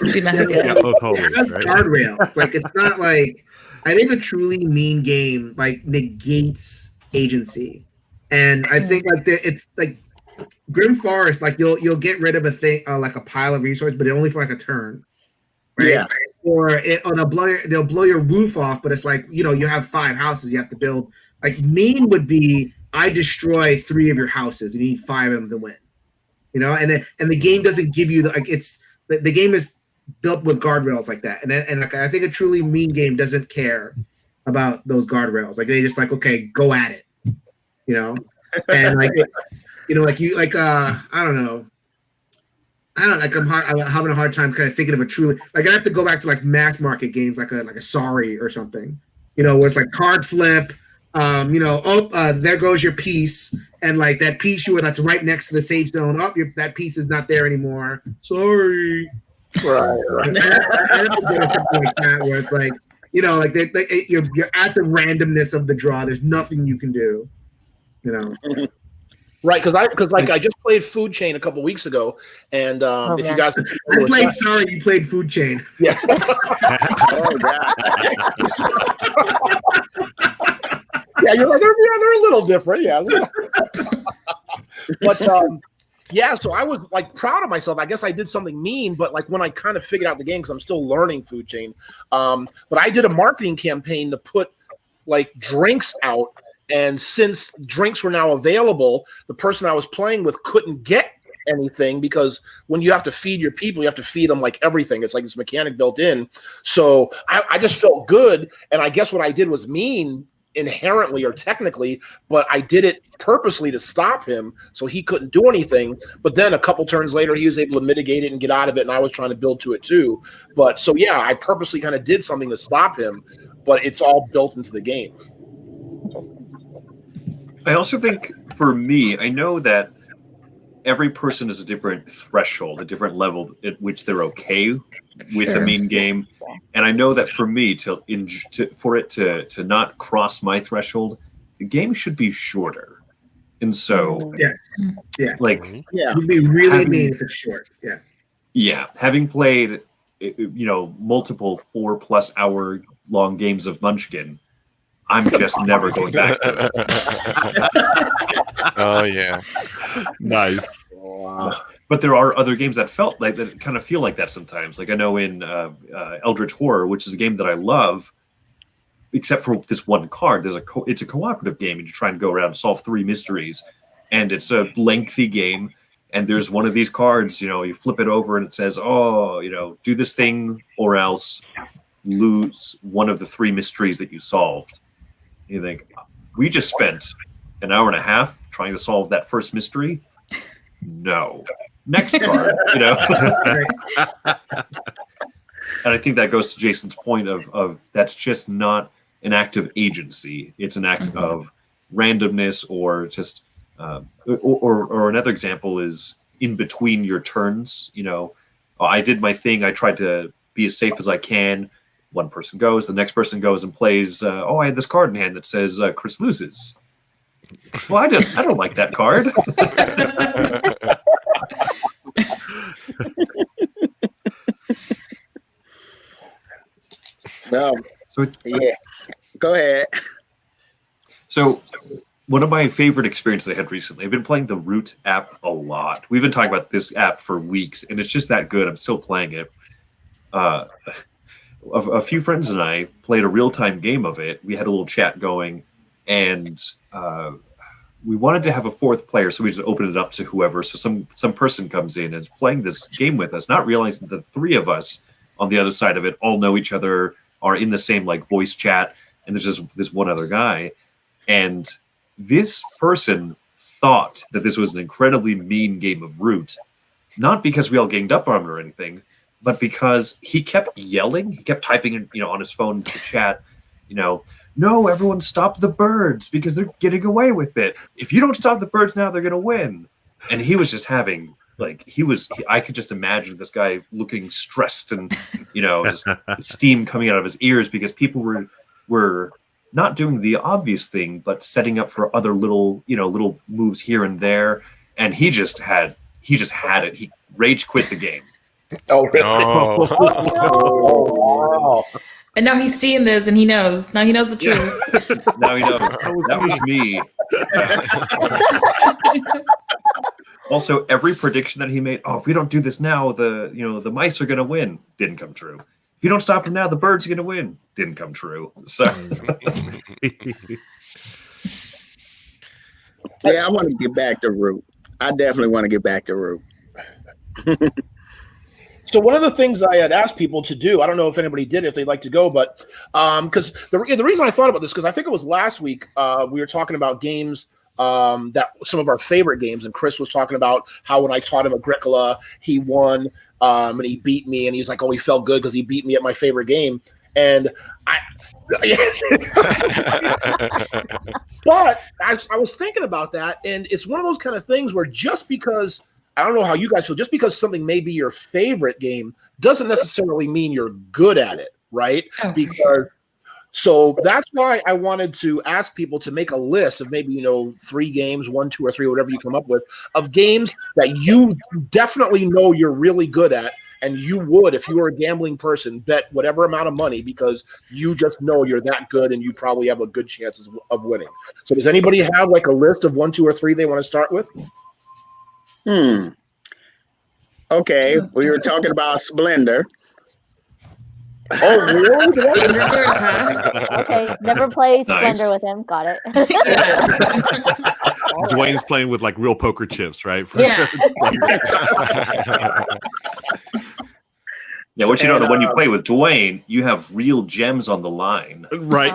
Yeah, totally. It has guardrails. Like it's not like I think a truly mean game like negates agency, and I think like it's like Grim Forest. Like you'll get rid of a thing like a pile of resources, but only for like a turn. Right? Yeah. Or they'll blow your roof off, but it's like you have 5 houses you have to build. Like mean would be I destroy 3 of your houses and you need 5 of them to win. And the game doesn't give you the game is built with guardrails like that, and like, I think a truly mean game doesn't care about those guardrails. Like they just like okay, go at it, and like I don't know. I'm having a hard time kind of thinking of a truly like I have to go back to like mass market games like a Sorry or something, where it's like card flip. There goes your piece, and like that piece that's right next to the safe zone. That piece is not there anymore. Sorry. Right. I have to do something like that where it's like, you're at the randomness of the draw. There's nothing you can do. Right, because I just played Food Chain a couple weeks ago, and if you guys, I played Sorry, you played Food Chain. Yeah. Oh god. Yeah, they're a little different, yeah. But so I was like proud of myself. I guess I did something mean, but like when I kind of figured out the game because I'm still learning Food Chain. But I did a marketing campaign to put like drinks out, and since drinks were now available, the person I was playing with couldn't get anything because when you have to feed your people, you have to feed them like everything. It's like this mechanic built in. So I just felt good, and I guess what I did was mean inherently or technically, but I did it purposely to stop him so he couldn't do anything. But then a couple turns later, he was able to mitigate it and get out of it, and I was trying to build to it too. But so yeah, I purposely kind of did something to stop him, but it's all built into the game. I also think for me, I know that every person is a different threshold, a different level at which they're okay with a mean game. And I know that for me, for it to not cross my threshold, the game should be shorter. And so, like, you'd be really mean if it's short. Yeah, having played, multiple 4+ hour long games of Munchkin, I'm just never going back to it. Oh yeah, nice. Wow. But there are other games that kind of feel like that sometimes. Like I know in Eldritch Horror, which is a game that I love, except for this one card. It's a cooperative game, and you try and go around and solve 3 mysteries, and it's a lengthy game. And there's one of these cards, you flip it over, and it says, do this thing or else lose one of the 3 mysteries that you solved. You think, we just spent an hour and a half trying to solve that first mystery? No. Next card, And I think that goes to Jason's point of that's just not an act of agency. It's an act of randomness, or just or another example is in between your turns. I did my thing. I tried to be as safe as I can. One person goes, the next person goes and plays. I had this card in hand that says Chris loses. Well, I don't like that card. Well, go ahead. So, one of my favorite experiences I had recently, I've been playing the Root app a lot. We've been talking about this app for weeks, and it's just that good. I'm still playing it. A few friends and I played a real-time game of it. We had a little chat going, and we wanted to have a 4th player, so we just opened it up to whoever. So some person comes in and is playing this game with us, not realizing that the 3 of us on the other side of it all know each other, are in the same like voice chat, and there's just this one other guy. And this person thought that this was an incredibly mean game of Root, not because we all ganged up on him or anything, but because he kept yelling, he kept typing, on his phone to the chat, no, everyone stop the birds because they're getting away with it. If you don't stop the birds now, they're going to win. And he was just having I could just imagine this guy looking stressed and just steam coming out of his ears because people were not doing the obvious thing, but setting up for other little moves here and there, and he just had it. He rage quit the game. Oh, really? No. Oh, wow. And now he's seeing this, and he knows. Now he knows the truth. Now he knows that was me. Also, every prediction that he made, if we don't do this now, the mice are going to win, didn't come true. If you don't stop them now, the birds are going to win, didn't come true. So, yeah, I want to get back to Root. I definitely want to get back to Root. So one of the things I had asked people to do, I don't know if anybody did, if they'd like to go, but because the reason I thought about this, because I think it was last week, we were talking about games, that some of our favorite games, and Chris was talking about how when I taught him Agricola, he won, and he beat me, and he's like, oh, he felt good because he beat me at my favorite game. And yes. But I was thinking about that, and it's one of those kind of things where just because, I don't know how you guys feel, just because something may be your favorite game doesn't necessarily mean you're good at it, right? So that's why I wanted to ask people to make a list of maybe, 3 games, 1, 2, or 3, whatever you come up with, of games that you definitely know you're really good at, and you would, if you were a gambling person, bet whatever amount of money because you just know you're that good and you probably have a good chance of winning. So does anybody have like a list of 1, 2, or 3 they want to start with? Okay, we were talking about Splendor. Oh, really? Okay, never played Splendor with him. Got it. Dwayne's playing with like real poker chips, right? Yeah. Yeah, what you don't know, when you play with Dwayne, you have real gems on the line. Right.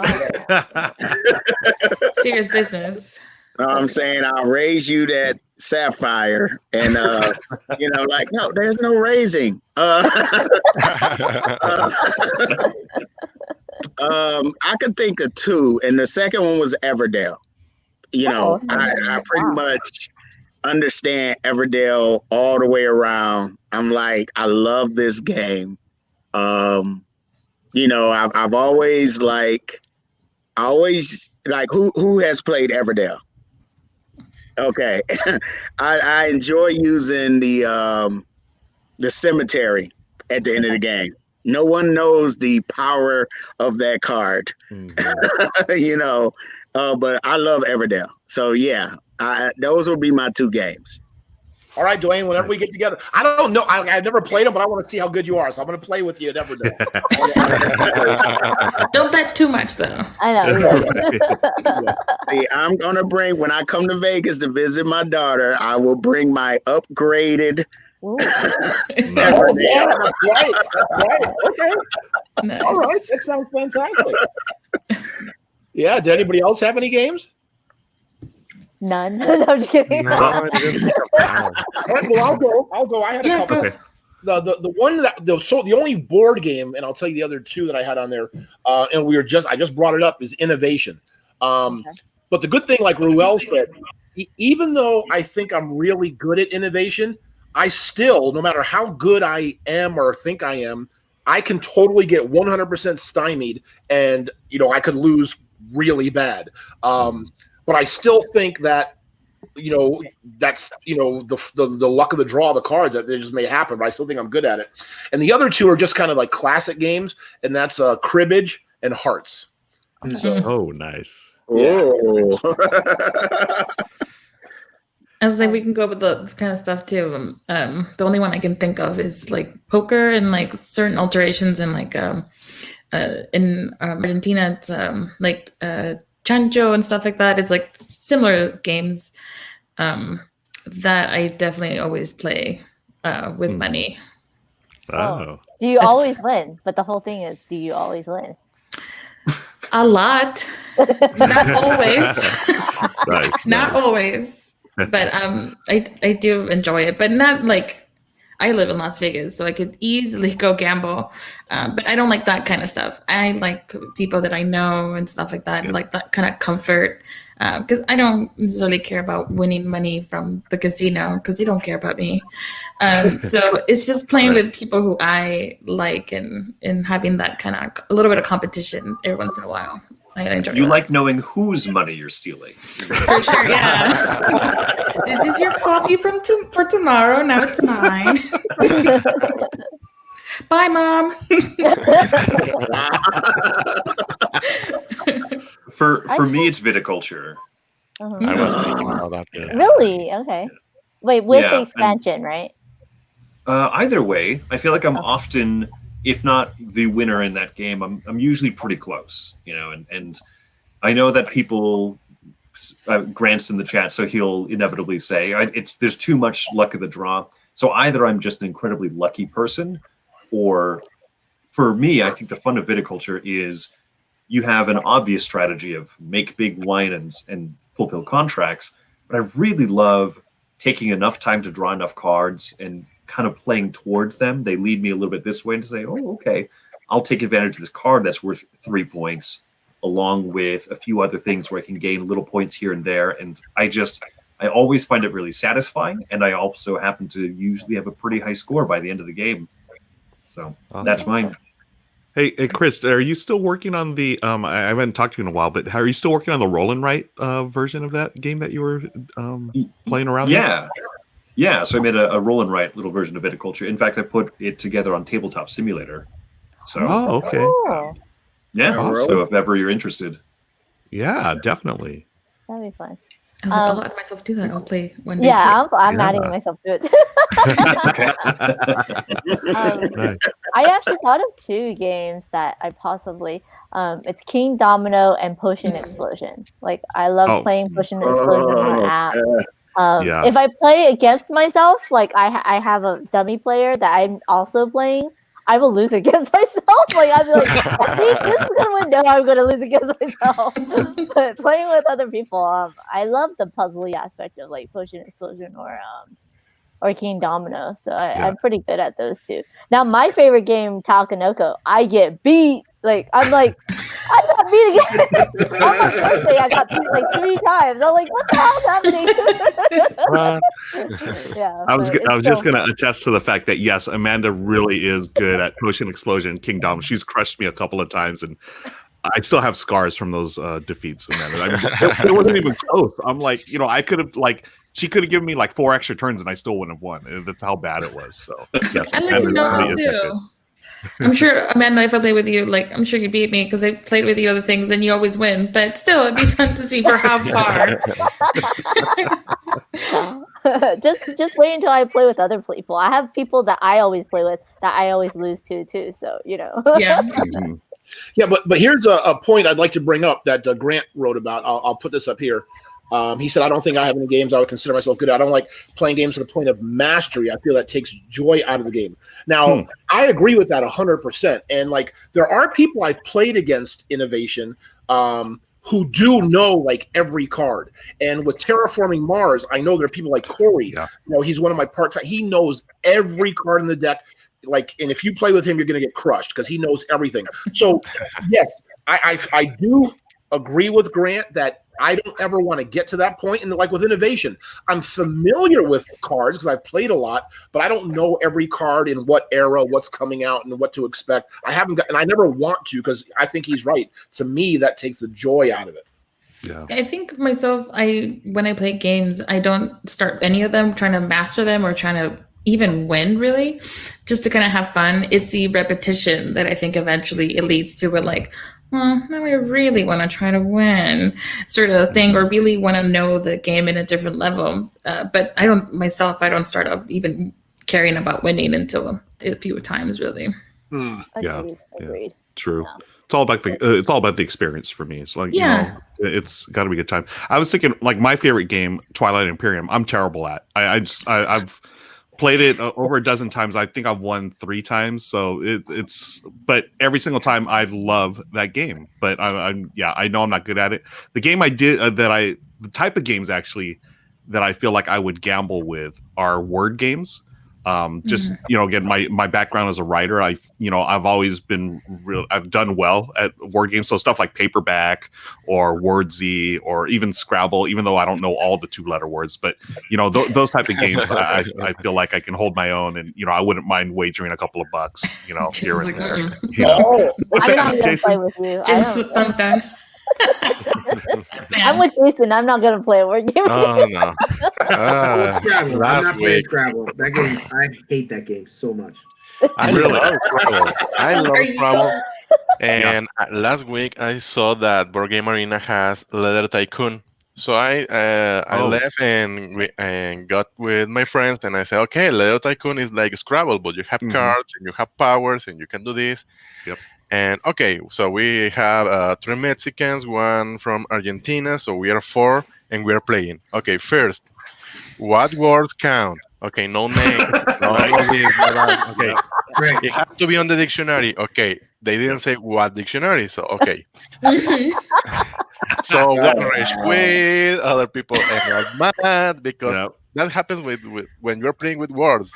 Serious business. I'm saying I'll raise you that sapphire, and no, there's no raising. I could think of 2, and the second one was Everdell. I pretty much understand Everdell all the way around. I'm like, I love this game. I've always who has played Everdell? Okay. I enjoy using the cemetery at the end of the game. No one knows the power of that card. But I love Everdell. So yeah, those would be my 2 games. All right, Dwayne, whenever we get together. I don't know. I've never played them, but I want to see how good you are. So I'm going to play with you at Everdell. Don't bet too much, though. I know. See, I'm going to bring, when I come to Vegas to visit my daughter, I will bring my upgraded. Oh, yeah, that's right. Okay. Nice. All right. That sounds fantastic. Yeah. Did anybody else have any games? None. No, I'm just kidding. All right, well, I'll go. I had a couple. Go. Okay. The one the only board game, and I'll tell you the other 2 that I had on there, and I just brought it up, is Innovation. But the good thing, like Ruel said, even though I think I'm really good at Innovation, I still, no matter how good I am or think I am, I can totally get 100% stymied, and I could lose really bad. But I still think that, that's, the luck of the draw, the cards, that they just may happen, but I still think I'm good at it. And the other 2 are just kind of like classic games, and that's Cribbage and Hearts. So, Oh, nice. yeah. I was like, we can go with this kind of stuff too. The only one I can think of is like poker and like certain alterations and like in Argentina, it's like chancho and stuff like that. It's like similar games that I definitely always play with money. Oh. Do you always win? But the whole thing is, do you always win? A lot. Not always. Nice. Not always. But I do enjoy it. But not like I live in Las Vegas, so I could easily go gamble. But I don't like that kind of stuff. I like people that I know and stuff like that, like that kind of comfort. Because I don't necessarily care about winning money from the casino because they don't care about me. So it's just playing with people who I like and having that kind of a little bit of competition every once in a while. I enjoy You that. like knowing whose money you're stealing. For sure, yeah. This is your coffee for tomorrow. Now it's mine. Bye, Mom. For me, it's viticulture. I was thinking about that. Yeah. Really? Okay. Wait, with Yeah, the and- expansion, right? Either way, I feel like I'm often, if not the winner in that game, I'm usually pretty close, and I know that people, Grant's in the chat, so he'll inevitably say there's too much luck of the draw. So either I'm just an incredibly lucky person, or for me, I think the fun of viticulture is you have an obvious strategy of make big wine and fulfill contracts, but I really love taking enough time to draw enough cards and kind of playing towards them. They lead me a little bit this way and say, oh, okay, I'll take advantage of this card that's worth 3 points, along with a few other things where I can gain little points here and there. And I always find it really satisfying. And I also happen to usually have a pretty high score by the end of the game. So that's mine. Hey, Chris, are you still working on the? I haven't talked to you in a while, but are you still working on the roll and write version of that game that you were playing around with? Yeah. So I made a roll and write little version of viticulture. In fact, I put it together on Tabletop Simulator. So okay. Oh, yeah. Awesome. So if ever you're interested, Yeah, definitely. that'd be fun. I was like, I'll let myself do that. I'll play one day. Yeah, I'm Yeah. adding myself to it. Nice. I actually thought of 2 games that I possibly it's King Domino and Potion Explosion. Like I love playing Potion Explosion on the app. Yeah. If I play against myself, like I have a dummy player that I'm also playing, I will lose against myself. Like I'm like, I think this is gonna win. No, I'm gonna lose against myself. But playing with other people, I love the puzzly aspect of like Potion Explosion or King Domino. So I'm pretty good at those 2. Now my favorite game, Takanoko, I get beat. Like I got beat again. On my birthday, I got beat like 3 times. I'm like, what the hell's happening? Yeah, I was but it's just still- gonna attest to the fact that yes, Amanda really is good at Potion Explosion and Kingdom. She's crushed me a couple of times, and I still have scars from those defeats. Amanda, I mean, it wasn't even close. I'm like, I could have she could have given me like 4 extra turns, and I still wouldn't have won. That's how bad it was. So yes, I let Amanda you know really is that good. too. I'm sure, Amanda, if I play with you, like I'm sure you beat me because I played with you other things and you always win. But still, it'd be fun to see for how far. just wait until I play with other people. I have people that I always play with that I always lose to too. So Yeah. Mhm. Yeah, but here's a point I'd like to bring up that Grant wrote about. I'll put this up here. He said, I don't think I have any games I would consider myself good at. I don't like playing games to the point of mastery. I feel that takes joy out of the game. Now, I agree with that 100%. And like, there are people I've played against Innovation who do know like every card. And with Terraforming Mars, I know there are people like Corey. Yeah. He's one of my part-time. He knows every card in the deck. Like, and if you play with him, you're going to get crushed because he knows everything. So, yes, I do agree with Grant that I don't ever want to get to that point. And like with Innovation, I'm familiar with cards because I've played a lot, but I don't know every card in what era, what's coming out, and what to expect. I haven't got, and I never want to because I think he's right. To me, that takes the joy out of it. Yeah. I think myself, when I play games, I don't start any of them trying to master them or trying to even win, really, just to kind of have fun. It's the repetition that I think eventually it leads to where like, now I really want to try to win sort of thing, or really want to know the game in a different level. But I don't start off even caring about winning until a few times, really. Agreed. True. Yeah. It's all about the experience for me. It's like it's got to be a good time. I was thinking like my favorite game, Twilight Imperium. I'm terrible at. I've played it over a dozen times. I think I've won 3 times. So but every single time I love that game. But I know I'm not good at it. The game I did the type of games actually that I feel like I would gamble with are word games. Just again, my background as a writer, I've always been I've done well at word games, so stuff like Paperback or Wordsy or even Scrabble, even though I don't know all the 2-letter words, but those type of games, I feel like I can hold my own, and I wouldn't mind wagering a couple of bucks, here and there. I'm not gonna play with you. Just thumbs down. I'm with Jason. I'm not gonna play a word game. Oh no! Scrabble. I'm Last not playing week, Scrabble. That game, I hate that game so much. I Really? love Scrabble. I love Are you- Scrabble. And last week I saw that Board Game Arena has Leather Tycoon. So I left and got with my friends, and I said, okay, Leather Tycoon is like Scrabble, but you have cards and you have powers and you can do this. Yep. And okay, so we have 3 Mexicans, 1 from Argentina, so we are 4, and we are playing. Okay, first, what words count? Okay, no name, no this, no that. Okay, Right. it has to be on the dictionary. Okay, they didn't say what dictionary, so okay. So one rage quit, other people are mad because that happens with when you're playing with words.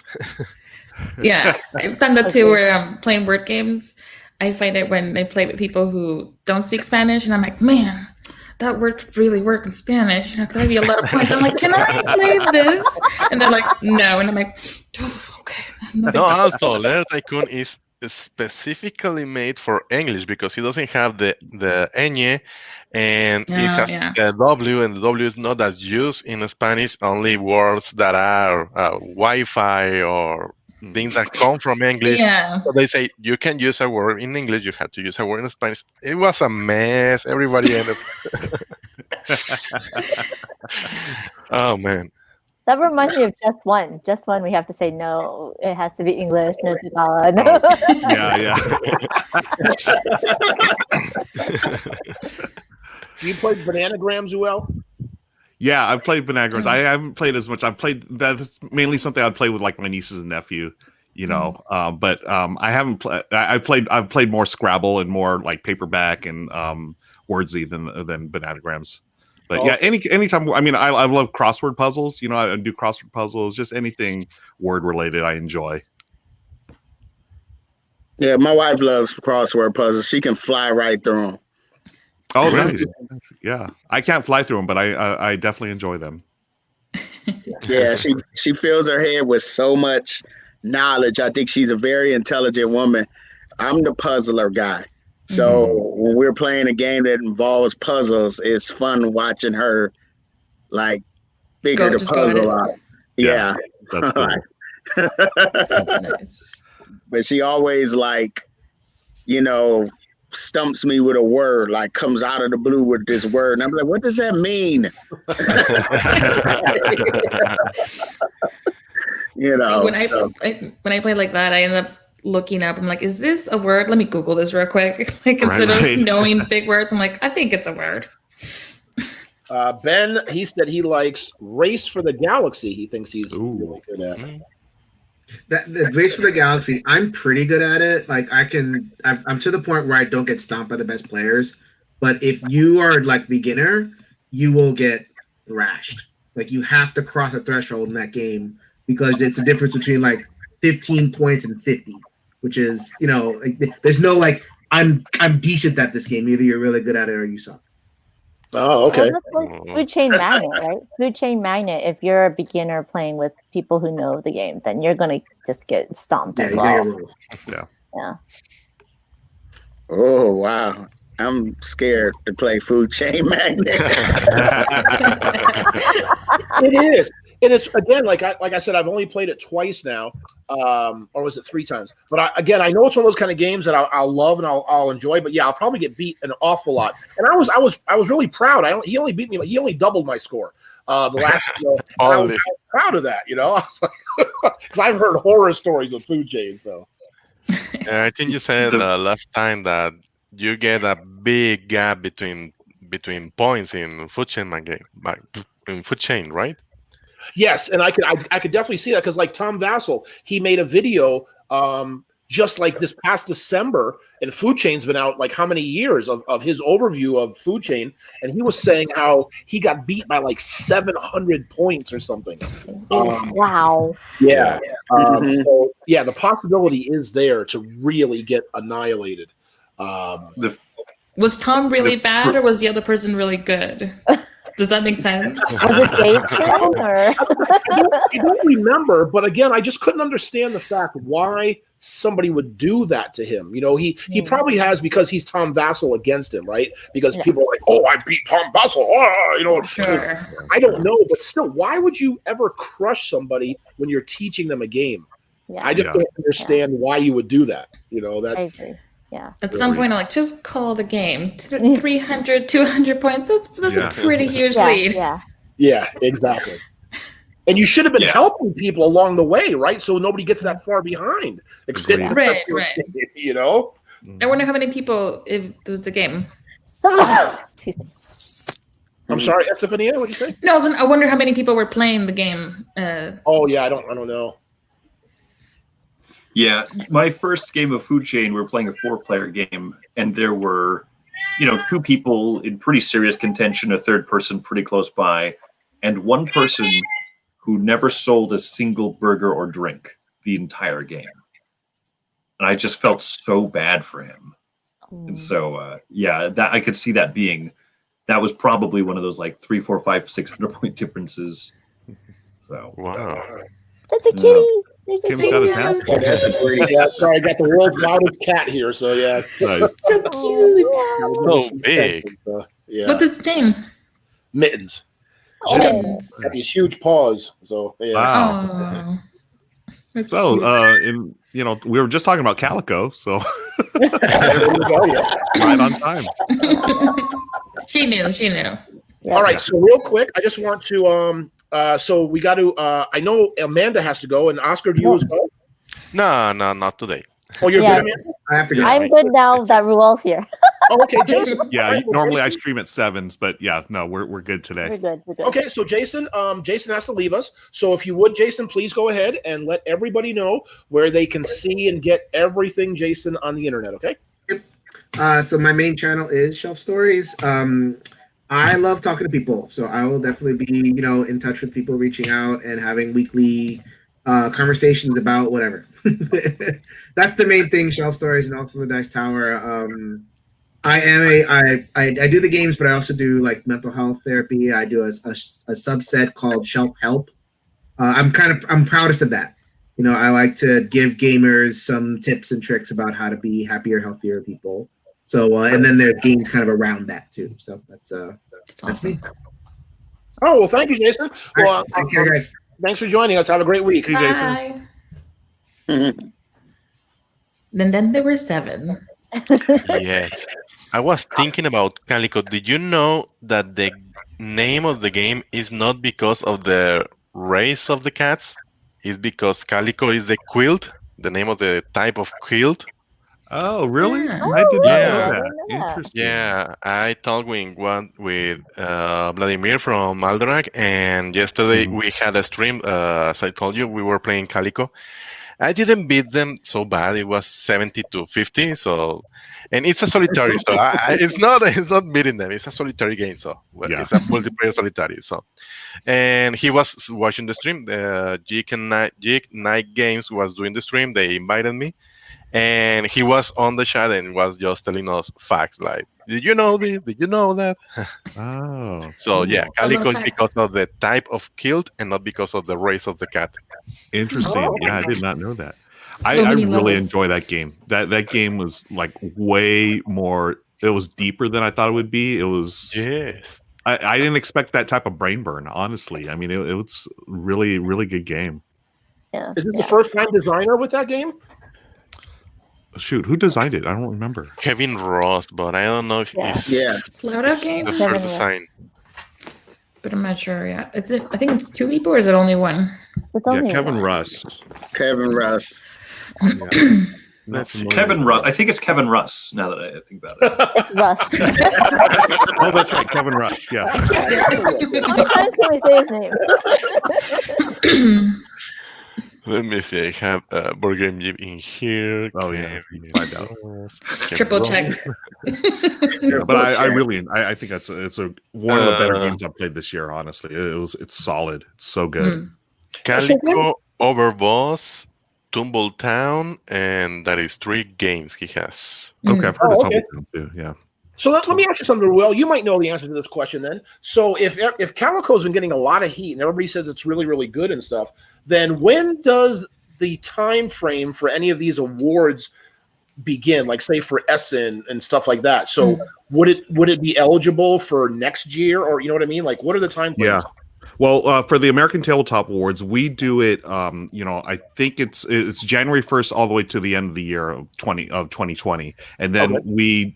Yeah, I've done that too, where I'm playing word games. I find it when I play with people who don't speak Spanish, and I'm like, man, that word could really work in Spanish. Could I be a lot of points? I'm like, can I play this? And they're like, no. And I'm like, okay. No, also, Leather Tycoon is specifically made for English because it doesn't have the ñ, and it has the W, and the W is not as used in Spanish. Only words that are Wi-Fi or things that come from English. Yeah. So they say you can use a word in English, you have to use a word in Spanish. It was a mess. Everybody ended. Oh man. That reminds me of Just One. Just One, we have to say no. It has to be English. No Tagalog. No. Yeah. Do you play Bananagrams, Ruel? Yeah, I've played Banagrams. I haven't played as much. That's mainly something I'd play with like my nieces and nephew, but I haven't played. I've played more Scrabble and more like Paperback and Wordsy than Bananagrams. But yeah, anytime. I mean, I love crossword puzzles. I do crossword puzzles. Just anything word related, I enjoy. Yeah, my wife loves crossword puzzles. She can fly right through them. Oh, nice. Yeah, I can't fly through them, but I definitely enjoy them. Yeah, she fills her head with so much knowledge. I think she's a very intelligent woman. I'm the puzzler guy. So when we're playing a game that involves puzzles, it's fun watching her like figure the puzzle out. Yeah. That's cool. Nice. But she always stumps me with a word, like comes out of the blue with this word. And I'm like, what does that mean? See, when I play like that, I end up looking up. I'm like, is this a word? Let me Google this real quick. Like instead of knowing big words, I'm like, I think it's a word. Ben, he said he likes Race for the Galaxy. He thinks he's really good at. The Race for the Galaxy, I'm pretty good at it. Like I'm to the point where I don't get stomped by the best players. But if you are like beginner, you will get thrashed. Like you have to cross a threshold in that game because it's the difference between like 15 points and 50, which is there's no like I'm decent at this game. Either you're really good at it or you suck. Oh, okay. Well, that's like Food Chain Magnet, right? Food Chain Magnet. If you're a beginner playing with people who know the game, then you're gonna just get stomped as well. Yeah. Oh wow. I'm scared to play Food Chain Magnet. It is. And it's again, like I said, I've only played it twice now, or was it 3 times? But I know it's one of those kind of games that I'll love and I'll enjoy. But yeah, I'll probably get beat an awful lot. And I was really proud. He only beat me. He only doubled my score. The last, I was proud of that. I was like, because I've heard horror stories of Food Chain. So I think you said last time that you get a big gap between points in Food Chain in Food Chain, right? Yes, and I could definitely see that because like Tom Vassell, he made a video just like this past December, and Food Chain's been out like how many years of his overview of Food Chain, and he was saying how he got beat by like 700 points or something. Wow. Yeah. Mhm. So, yeah, the possibility is there to really get annihilated. Was Tom really bad, or was the other person really good? Does that make sense? Was it Jason or? I don't remember, but again, I just couldn't understand the fact why somebody would do that to him. You know, he probably has because he's Tom Vassell against him, right? Because people are like, "Oh, I beat Tom Vassell." Oh, you know, Sure. I don't know, but still, why would you ever crush somebody when you're teaching them a game? Yeah, I just don't understand why you would do that. You know, I that agree. Yeah. At some point, I'm like, just call the game. 300, 200 points. That's Yeah. a pretty huge Yeah. lead. Yeah. yeah, exactly. And you should have been Yeah. helping people along the way, right? So nobody gets that far behind. Agreed. Right. You know? I wonder how many people it was the game. Excuse me. I'm sorry, Estefania, what'd you say? No, I wonder how many people were playing the game. Oh yeah, I don't know. Yeah, my first game of Food Chain, we were playing a 4-player game, and there were, 2 people in pretty serious contention, a third person pretty close by, and one person who never sold a single burger or drink the entire game. And I just felt so bad for him. And so, that I could see that was probably one of those like 300, 400, 500, 600 point differences. So, Wow. That's a kitty. There's a Tim's kitty. got his hat. Yeah, sorry, I got the world's loudest cat here, so yeah. Nice. So cute. So big. Yeah. What's its name? Mittens. Mittens. Got these huge paws. So yeah. Wow. Oh. That's So, cute. we were just talking about Calico, so There you go, yeah. right on time. She knew. All right, so real quick, I just want to so we got to I know Amanda has to go, and Oscar, do you as well? No, not today. Oh, you're Yeah. good, Amanda? I have to go. I'm good now that Ruel's here. Oh, okay, Jason. Yeah, All right, well, normally I Jason- stream at 7s, but yeah, no, we're good today. We're good. Okay, so Jason has to leave us. So if you would, Jason, please go ahead and let everybody know where they can see and get everything, Jason, on the internet, okay? So my main channel is Shelf Stories. I love talking to people, so I will definitely be, in touch with people, reaching out and having weekly conversations about whatever. That's the main thing, Shelf Stories, and also the Dice Tower. I do the games, but I also do like mental health therapy. I do a subset called Shelf Help. I'm proudest of that. I like to give gamers some tips and tricks about how to be happier, healthier people. So, and then there's games kind of around that too. So that's me. Oh, well, thank you, Jason. All Well, right, take care, guys. thanks for joining us. Have a great week. Hey, Jason. Bye. Then there were 7. Yes. I was thinking about Calico. Did you know that the name of the game is not because of the race of the cats? It's because Calico is the quilt, the name of the type of quilt. Oh, really? Yeah. I did not Yeah. know I that. didn't know that. Interesting. Yeah, I talked with Vladimir from Alderac, and yesterday we had a stream. As I told you, we were playing Calico. I didn't beat them so bad. It was 70-50. So, and it's a solitary. So it's not beating them. It's a solitary game. So Yeah. it's a multiplayer solitary. So, and he was watching the stream. The Geek Night Games was doing the stream. They invited me. And he was on the chat and was just telling us facts like, did you know this? Did you know that? Oh, So yeah, a lot of Calico is facts. because of the type of kilt and not because of the race of the cat. interesting. Oh. Yeah, I did not know that. So I many really levels. enjoy that game. That game was like way more. It was deeper than I thought it would be. It was. Yes. I didn't expect that type of brain burn. Honestly, I mean, it was really good game. Yeah. Is this the first time designer with that game? Shoot, who designed it? I don't remember. Kevin Ross, but I don't know if Yeah. it's Yeah. Loadout game? the Kevin first Ross. design. But I'm not sure yet. I think it's 2 people, or is it only 1? It's Yeah, only Kevin one. Russ. Kevin Russ. Not That's familiar Kevin with Russ. I think it's Kevin Russ. Now that I think about it. It's Russ. that. Oh, that's right, Kevin Russ. Yes. How many times can we say his name? Let me see. I have Board Game Geek in here. Oh, yeah, Kevin find out. Ross, Triple Kevin check. Yeah, but I think it's one of the better games I've played this year. Honestly, it's solid. It's so good. Mm. Calico, Overboss, Tumble Town, and that is 3 games he has. Okay, I've heard of okay. Tumble too. Yeah. So let me ask you something, Ruel. You might know the answer to this question then. So if Calico's been getting a lot of heat and everybody says it's really, really good and stuff, then when does the time frame for any of these awards begin? Like say for Essen and stuff like that. So would it be eligible for next year, or you know what I mean? Like what are the time frames? Yeah. Well, for the American Tabletop Awards, we do it. I think it's January 1st all the way to the end of the year of 2020, and then we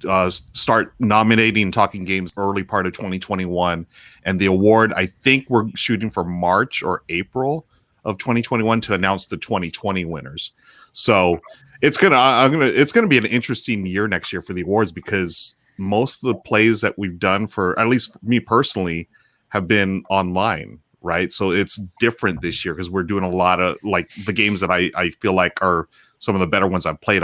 start nominating and talking games early part of 2021, and the award I think we're shooting for March or April of 2021 to announce the 2020 winners. So it's gonna be an interesting year next year for the awards because most of the plays that we've done, for at least me personally, have been online, right? So it's different this year because we're doing a lot of like the games that I feel like are some of the better ones I've played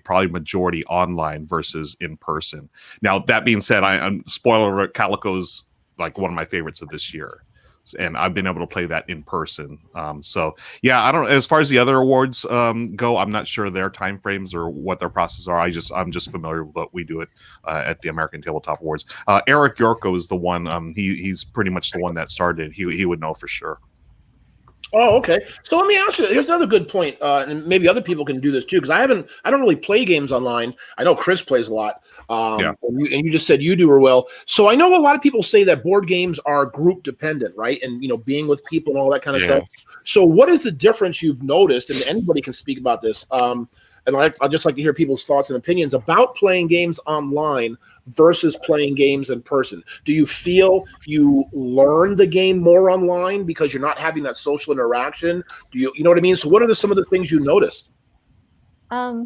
probably majority online versus in person. Now that being said, I'm spoiler alert, Calico's like one of my favorites of this year, and I've been able to play that in person. So yeah, I don't. As far as the other awards go, I'm not sure their time frames or what their process are. I'm just familiar with what we do it at the American Tabletop Awards. Eric Yorko is the one. He's pretty much the one that started. He would know for sure. Oh, okay. So let me ask you. Here's another good point, and maybe other people can do this too. Because I don't really play games online. I know Chris plays a lot. And you just said you do well. So I know a lot of people say that board games are group dependent, right? And being with people and all that kind of stuff. So what is the difference you've noticed? And anybody can speak about this. And I'd just like to hear people's thoughts and opinions about playing games online versus playing games in person. Do you feel you learn the game more online because you're not having that social interaction? Do you know what I mean? So what are some of the things you noticed? So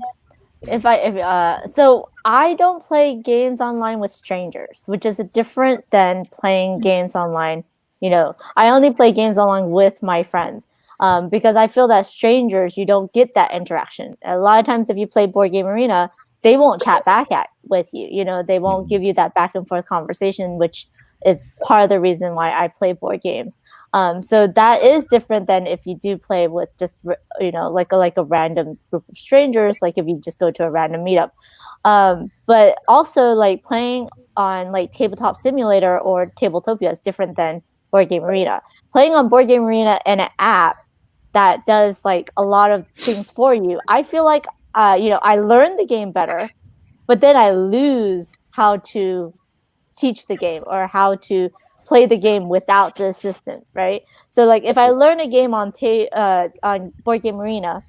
I don't play games online with strangers, which is different than playing games online. I only play games online with my friends. Because I feel that strangers, you don't get that interaction. A lot of times if you play Board Game Arena, they won't chat back with you. They won't give you that back and forth conversation, which is part of the reason why I play board games. So that is different than if you do play with just, like a random group of strangers, like if you just go to a random meetup. But also like playing on like Tabletop Simulator or Tabletopia is different than Board Game Arena. Playing on Board Game Arena in an app that does like a lot of things for you, I feel like I learn the game better, but then I lose how to teach the game or how to play the game without the assistant, right? So like if I learn a game on Board Game Arena,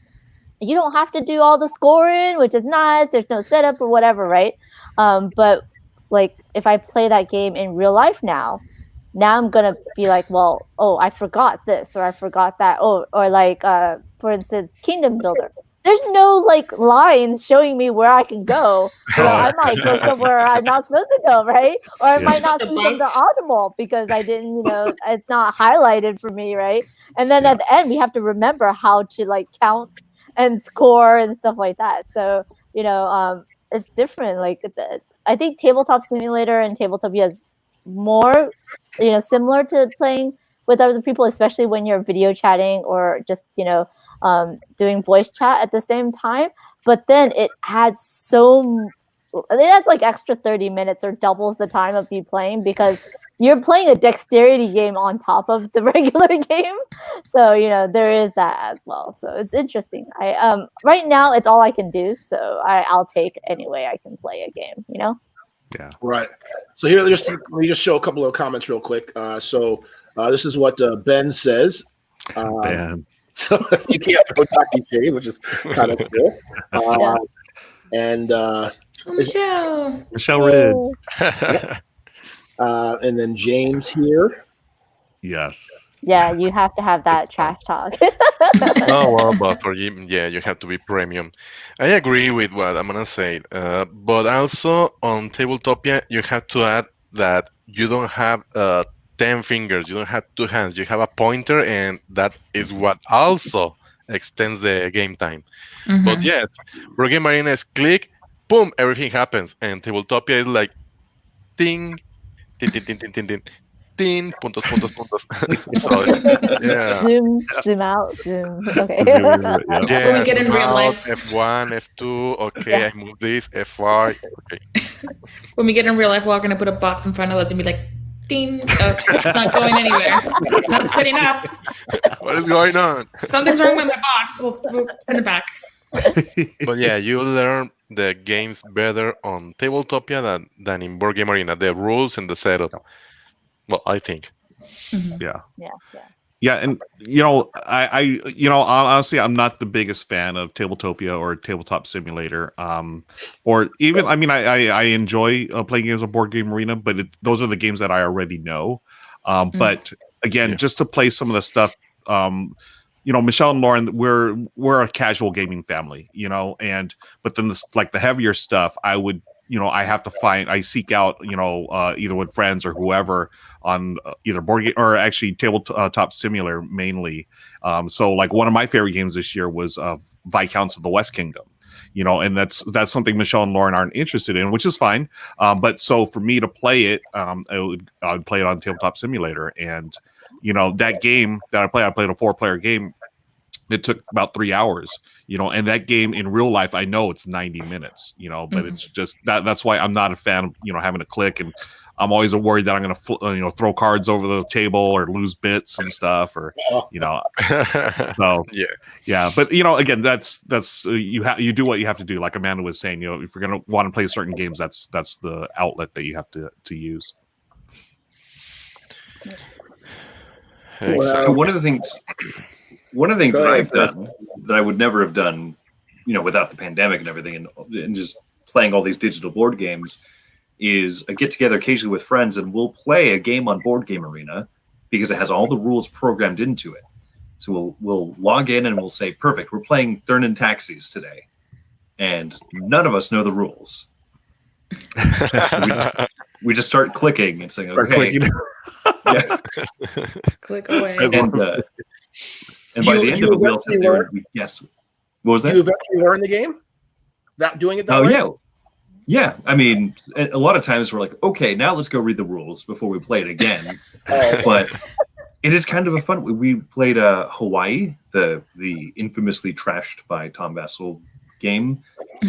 you don't have to do all the scoring, which is nice. There's no setup or whatever, right? But like if I play that game in real life now I'm gonna be like, well, I forgot this or I forgot that. Or like for instance, Kingdom Builder. There's no like lines showing me where I can go. I might go somewhere I'm not supposed to go, right? Or I might not see something audible because I didn't, it's not highlighted for me, right? And then at the end, we have to remember how to like count and score and stuff like that. So it's different. Like I think Tabletop Simulator and Tabletopia is more similar to playing with other people, especially when you're video chatting or just doing voice chat at the same time. But then it adds like extra 30 minutes or doubles the time of you playing because you're playing a dexterity game on top of the regular game. So there is that as well. So it's interesting. I right now it's all I can do, so I'll take any way I can play a game. Yeah. Right. So here, let me just show a couple of comments real quick. So this is what Ben says. Ben. So you can't throw Taki shade, which is kind of cool. And Michelle Rid. And then James here. Yes. Yeah, you have to have that trash talk. But for you, you have to be premium. I agree with what I'm gonna say, but also on Tabletopia, you have to add that you don't have 10 fingers, you don't have 2 hands, you have a pointer, and that is what also extends the game time. Mhm. But yeah, Board Game Arena is click, boom, everything happens, and Tabletopia is like ting, tin, tin, tin, tin, tin, tin, tin, puntos, puntos, puntos. So yeah, Zoom out, zoom. Okay. Zoom into it, yeah. yeah. When we get in zoom real out, life. F1, F2. Okay, Yeah. I move this. F5. Okay. When we get in real life, we're all gonna put a box in front of us and be like, "Ding! Oh, it's not going anywhere. It's not setting up. What is going on? Something's wrong with my box. We'll send it back." But yeah, you learn the games better on Tabletopia than in Board Game Arena. The rules and the setup. Well, I think. Mhm. Yeah. Yeah. Yeah, and honestly, I'm not the biggest fan of Tabletopia or Tabletop Simulator, or even. I mean, I enjoy playing games on Board Game Arena, but those are the games that I already know. But again, Yeah. just to play some of the stuff, Michelle and Lauren, we're a casual gaming family, but then the heavier stuff, I would. I have to I seek out, either with friends or whoever on either board game or actually Tabletop Simulator mainly. So like one of my favorite games this year was Viscounts of the West Kingdom, and that's something Michelle and Lauren aren't interested in, which is fine. But so for me to play it, I would play it on Tabletop Simulator, and that game that I played a 4-player game. It took about 3 hours, and that game in real life, I know it's 90 minutes, but it's just that's why I'm not a fan of, having to click, and I'm always worried that I'm going to, throw cards over the table or lose bits and stuff, or, so yeah. But, again, that's you do what you have to do. Like Amanda was saying, if you're going to want to play certain games, that's the outlet that you have to use. So one of the things that I've done that I would never have done, without the pandemic and everything, and just playing all these digital board games, is a get together occasionally with friends, and we'll play a game on Board Game Arena because it has all the rules programmed into it. So we'll log in and we'll say, perfect, we're playing Thurn and Taxis today, and none of us know the rules. we just start clicking and saying, okay, yeah. Click away. And by the end of it, we'll sit there and we guessed. What was that? You eventually learn the game? Doing it that way? Yeah. Yeah. I mean, a lot of times we're like, okay, now let's go read the rules before we play it again. But it is kind of a fun. We played Hawaii, the infamously trashed by Tom Vassell game.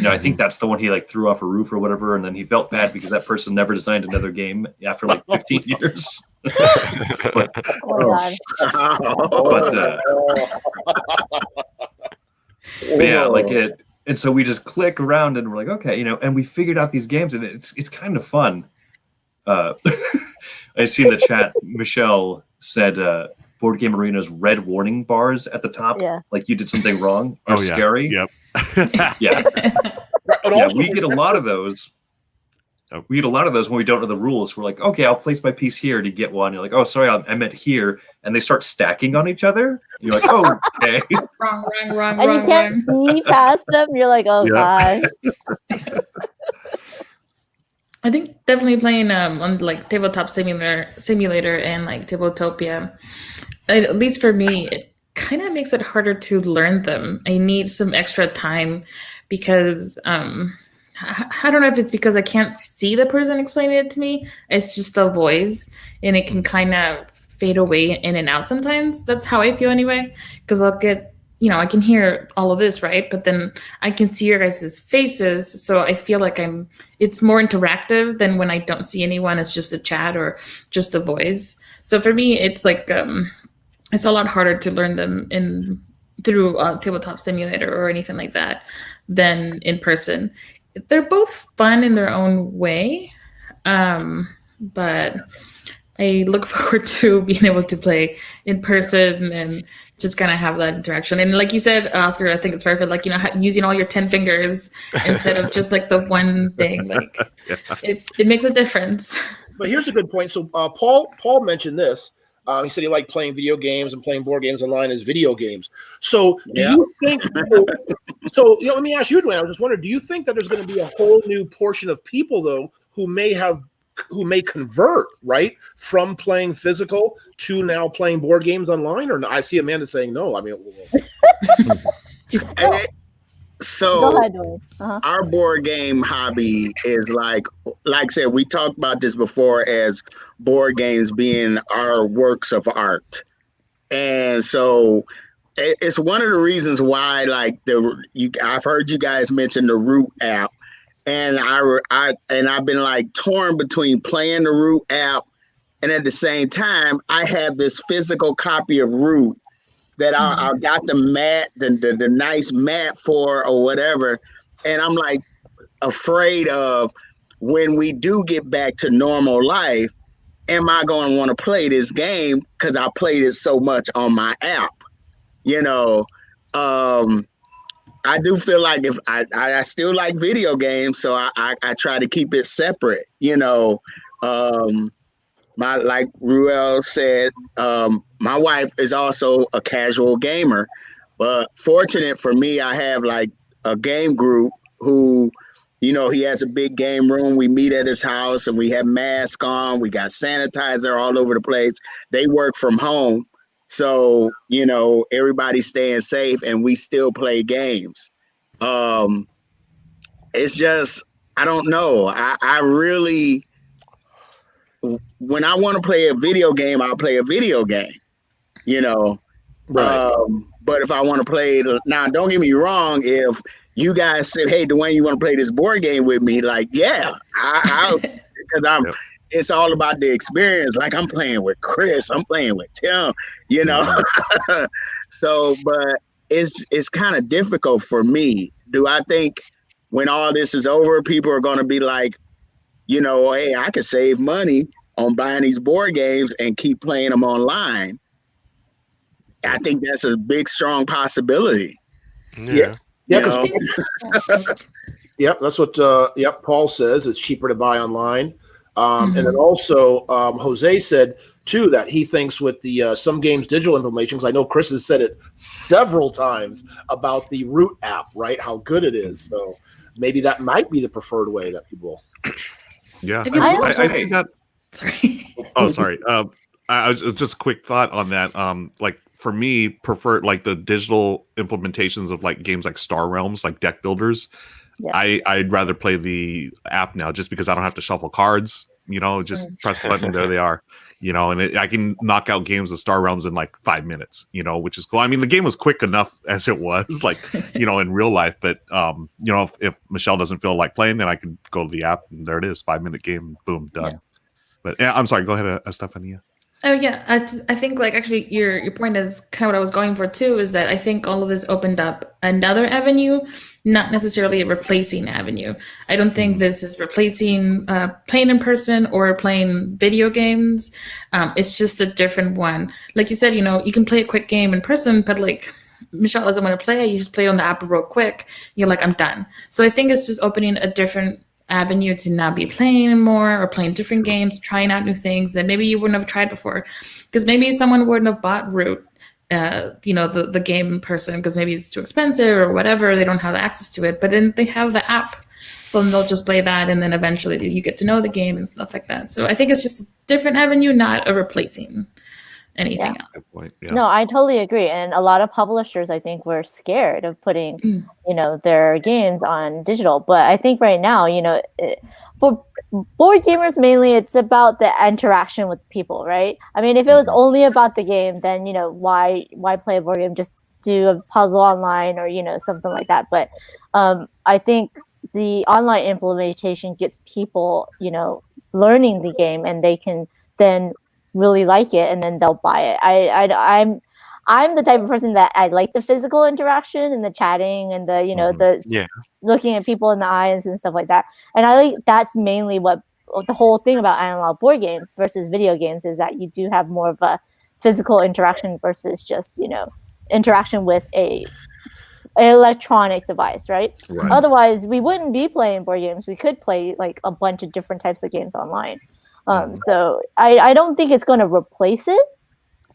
I think that's the one he threw off a roof or whatever, and then he felt bad because that person never designed another game after 15 years. Oh my God. But yeah, it. And so we just click around and we're like, okay, and we figured out these games, and it's kind of fun. I see in the chat, Michelle said Board Game Arena's red warning bars at the top, like you did something wrong, are scary. Yep. Yeah. We get a lot of those. We get a lot of those when we don't know the rules. We're like, okay, I'll place my piece here to get one. You're like, oh, sorry, I meant here. And they start stacking on each other. You're like, oh, okay. Wrong. And you can't see past them. You're like, oh, gosh. I think definitely playing on Tabletop Simulator and Tabletopia, at least for me, it kind of makes it harder to learn them. I need some extra time because I don't know if it's because I can't see the person explaining it to me. It's just a voice, and it can kind of fade away in and out sometimes. That's how I feel anyway, because I'll get, I can hear all of this, right? But then I can see your guys' faces, so I feel like it's more interactive than when I don't see anyone. It's just a chat or just a voice. So for me, it's it's a lot harder to learn them through Tabletop Simulator or anything like that than in person. They're both fun in their own way, but I look forward to being able to play in person and just kind of have that interaction. And like you said, Oscar, I think it's perfect. Using all your 10 fingers instead of just the one thing. It makes a difference. But here's a good point. So Paul mentioned this. He said he liked playing video games and playing board games online as video games. So do you think let me ask you, Dwayne, I was just wondering, do you think that there's going to be a whole new portion of people, though, who may have who may convert right from playing physical to now playing board games online? Or no? I see Amanda saying no. I mean, So Go ahead, Dwayne. our board game hobby is like I said, we talked about this before as board games being our works of art. And so it's one of the reasons why, like I've heard you guys mention the Root app, and I've been like torn between playing the Root app, and at the same time, I have this physical copy of Root that I got the mat, the nice mat for or whatever, and I'm like afraid of when we do get back to normal life, am I going to want to play this game because I played it so much on my app? You know, I do feel like if I still like video games, so I try to keep it separate. You know, like Ruel said, my wife is also a casual gamer, but fortunate for me, I have like a game group who, you know, he has a big game room. We meet at his house and we have masks on. We got sanitizer all over the place. They work from home. So, you know, everybody's staying safe and we still play games. It's just, I don't know. I really, when I want to play a video game, I'll play a video game, you know. right. But if I want to play, now don't get me wrong, if you guys said, hey, Dwayne, you want to play this board game with me? Like, yeah, because it's all about the experience. Like I'm playing with Chris, I'm playing with Tim, you know. So, but it's kind of difficult for me. Do I think when all this is over, people are going to be like, you know, hey, I could save money on buying these board games and keep playing them online? I think that's a big, strong possibility. Yeah, because yep, that's what Paul says. It's cheaper to buy online. And then also Jose said too that he thinks with the some games digital implementations, I know Chris has said it several times about the Root app, right? How good it is. So maybe that might be the preferred way that people. Yeah, I think that. Sorry. Oh, sorry. I was just a quick thought on that. Like for me, prefer like the digital implementations of like games like Star Realms, like deck builders. Yeah. I'd rather play the app now just because I don't have to shuffle cards. You know, just press the button, there they are. You know, and I can knock out games of Star Realms in like 5 minutes. You know, which is cool. I mean, the game was quick enough as it was, like you know, in real life. But you know, if Michelle doesn't feel like playing, then I could go to the app and there it is, 5-minute game, boom, done. Yeah. But yeah, I'm sorry. Go ahead, Estefania. Oh yeah, I think like actually your point is kind of what I was going for too. Is that I think all of this opened up another avenue, not necessarily a replacing avenue. I don't think this is replacing playing in person or playing video games. It's just a different one. Like you said, you know, you can play a quick game in person, but like Michelle doesn't want to play, you just play it on the app real quick. You're like, I'm done. So I think it's just opening a different avenue to now be playing more or playing different games, trying out new things that maybe you wouldn't have tried before. Because maybe someone wouldn't have bought Root, you know, the game in person because maybe it's too expensive or whatever. They don't have access to it, but then they have the app. So then they'll just play that and then eventually you get to know the game and stuff like that. So I think it's just a different avenue, not a replacing anything else. Good point. Yeah. No, I totally agree. And a lot of publishers, I think, were scared of putting, you know, their games on digital. But I think right now, you know, for board gamers mainly, it's about the interaction with people, right? I mean, if it was only about the game, then, you know, why play a board game? Just do a puzzle online or, you know, something like that. But I think the online implementation gets people, you know, learning the game and they can then really like it and then they'll buy it. I'm the type of person that I like the physical interaction and the chatting and the, you know, the looking at people in the eyes and stuff like that. And I think that's mainly what the whole thing about analog board games versus video games is that you do have more of a physical interaction versus just, you know, interaction with an electronic device, right? Otherwise, we wouldn't be playing board games. We could play like a bunch of different types of games online. So I don't think it's going to replace it,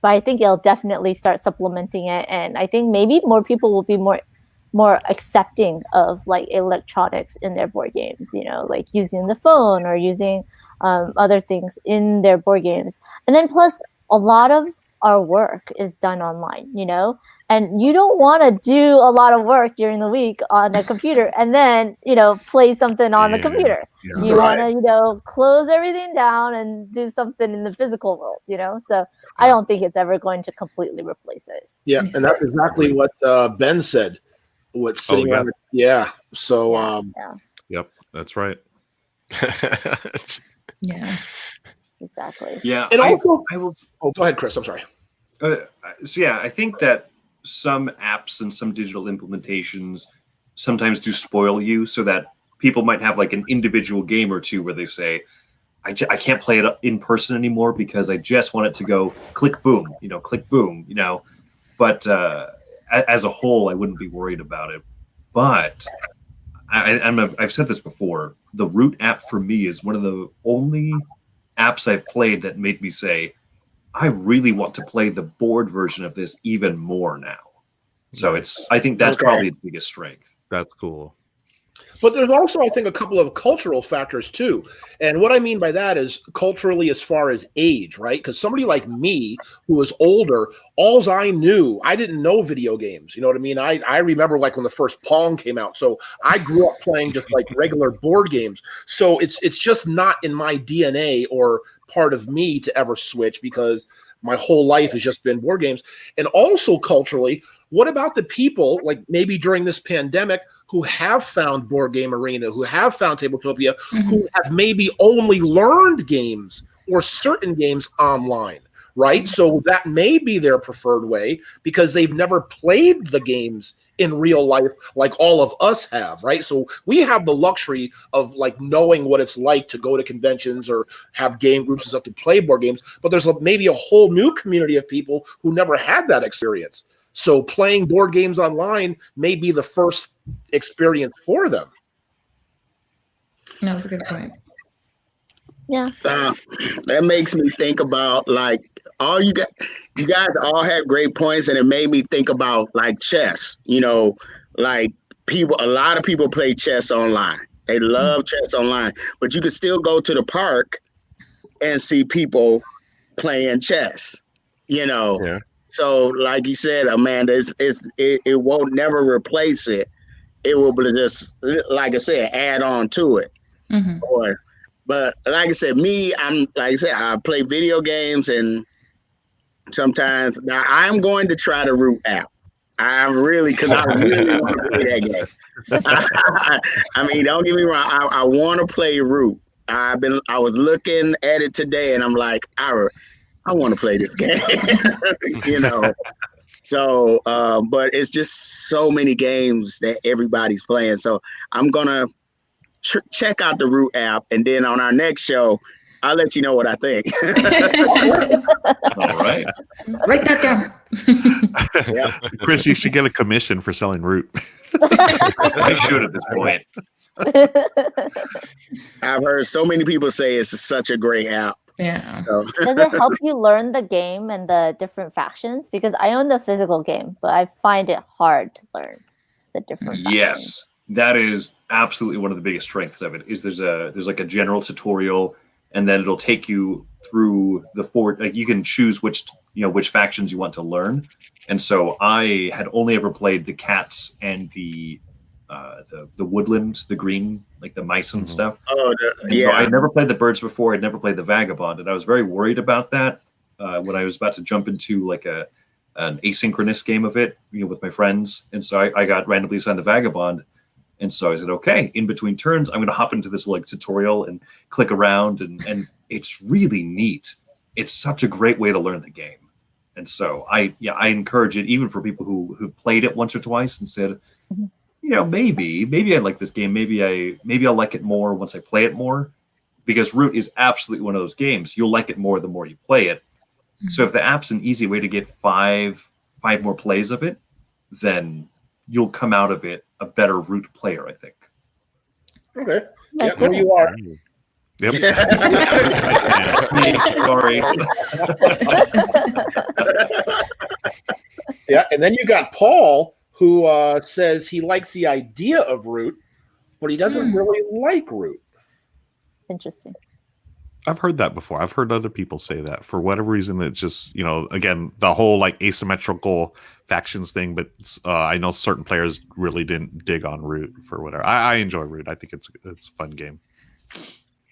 but I think it'll definitely start supplementing it. And I think maybe more people will be more accepting of like electronics in their board games, you know, like using the phone or using other things in their board games. And then plus, a lot of our work is done online, and you don't want to do a lot of work during the week on a computer and then, play something on the computer. Yeah. You want to, close everything down and do something in the physical world, So I don't think it's ever going to completely replace it. Yeah, and that's exactly what Ben said. What's sitting on it. Yeah. So Yep, that's right. Yeah. Exactly. Yeah. And also, I will. oh, go ahead, Chris. I'm sorry. So yeah, I think that some apps and some digital implementations sometimes do spoil you, so that people might have like an individual game or two where they say, I can't play it in person anymore because I just want it to go click boom, click boom, But as a whole, I wouldn't be worried about it. But I've said this before. The Root app for me is one of the only apps I've played that made me say, I really want to play the board version of this even more now. So I think that's probably its biggest strength. That's cool. But there's also, I think, a couple of cultural factors too. And what I mean by that is culturally as far as age, right? Because somebody like me who was older, I didn't know video games. You know what I mean? I remember like when the first Pong came out. So I grew up playing just like regular board games. So it's just not in my DNA or part of me to ever switch because my whole life has just been board games. And also culturally, what about the people like maybe during this pandemic who have found Board Game Arena, who have found Tabletopia, who have maybe only learned games or certain games online, right? So that may be their preferred way because they've never played the games in real life like all of us have, right? So we have the luxury of like knowing what it's like to go to conventions or have game groups and stuff to play board games, but there's maybe a whole new community of people who never had that experience. So playing board games online may be the first experience for them. No, that's a good point. Yeah. That makes me think about like you guys all have great points, and it made me think about like chess. Like a lot of people play chess online. They love chess online, but you can still go to the park and see people playing chess. Yeah. So, like you said, Amanda, it won't never replace it. It will just, like I said, add on to it. But like I said, I play video games, and sometimes now I'm going to try the Root app. I really want to play that game. I mean, don't get me wrong. I want to play Root. I was looking at it today, and I'm like, I want to play this game, So, but it's just so many games that everybody's playing. So I'm gonna check out the Root app, and then on our next show, I'll let you know what I think. All right, Write that down. Yeah. Chris, you should get a commission for selling Root. I should at this point. I've heard so many people say it's such a great app. Yeah. So. Does it help you learn the game and the different factions? Because I own the physical game, but I find it hard to learn the different factions. Yes, that is absolutely one of the biggest strengths of it. Is there's like a general tutorial, and then it'll take you through the four. Like you can choose which factions you want to learn. And so I had only ever played the cats and the woodland, the green, like the mice and stuff. Oh, So I never played the birds before. I'd never played the vagabond, and I was very worried about that when I was about to jump into like an asynchronous game of it, with my friends. And so I got randomly assigned the vagabond, and so I said, okay, in between turns, I'm going to hop into this like tutorial and click around, and it's really neat. It's such a great way to learn the game. And so I encourage it even for people who've played it once or twice and said, maybe I like this game. Maybe I'll like it more once I play it more, because Root is absolutely one of those games. You'll like it more the more you play it. So if the app's an easy way to get five more plays of it, then you'll come out of it a better Root player, I think. Okay. Yeah, there you are. Yep. Sorry. Yeah, and then you got Paul, who says he likes the idea of Root, but he doesn't really like Root. Interesting. I've heard that before. I've heard other people say that. For whatever reason, it's just, again, the whole like asymmetrical factions thing. But I know certain players really didn't dig on Root for whatever. I enjoy Root. I think it's a fun game.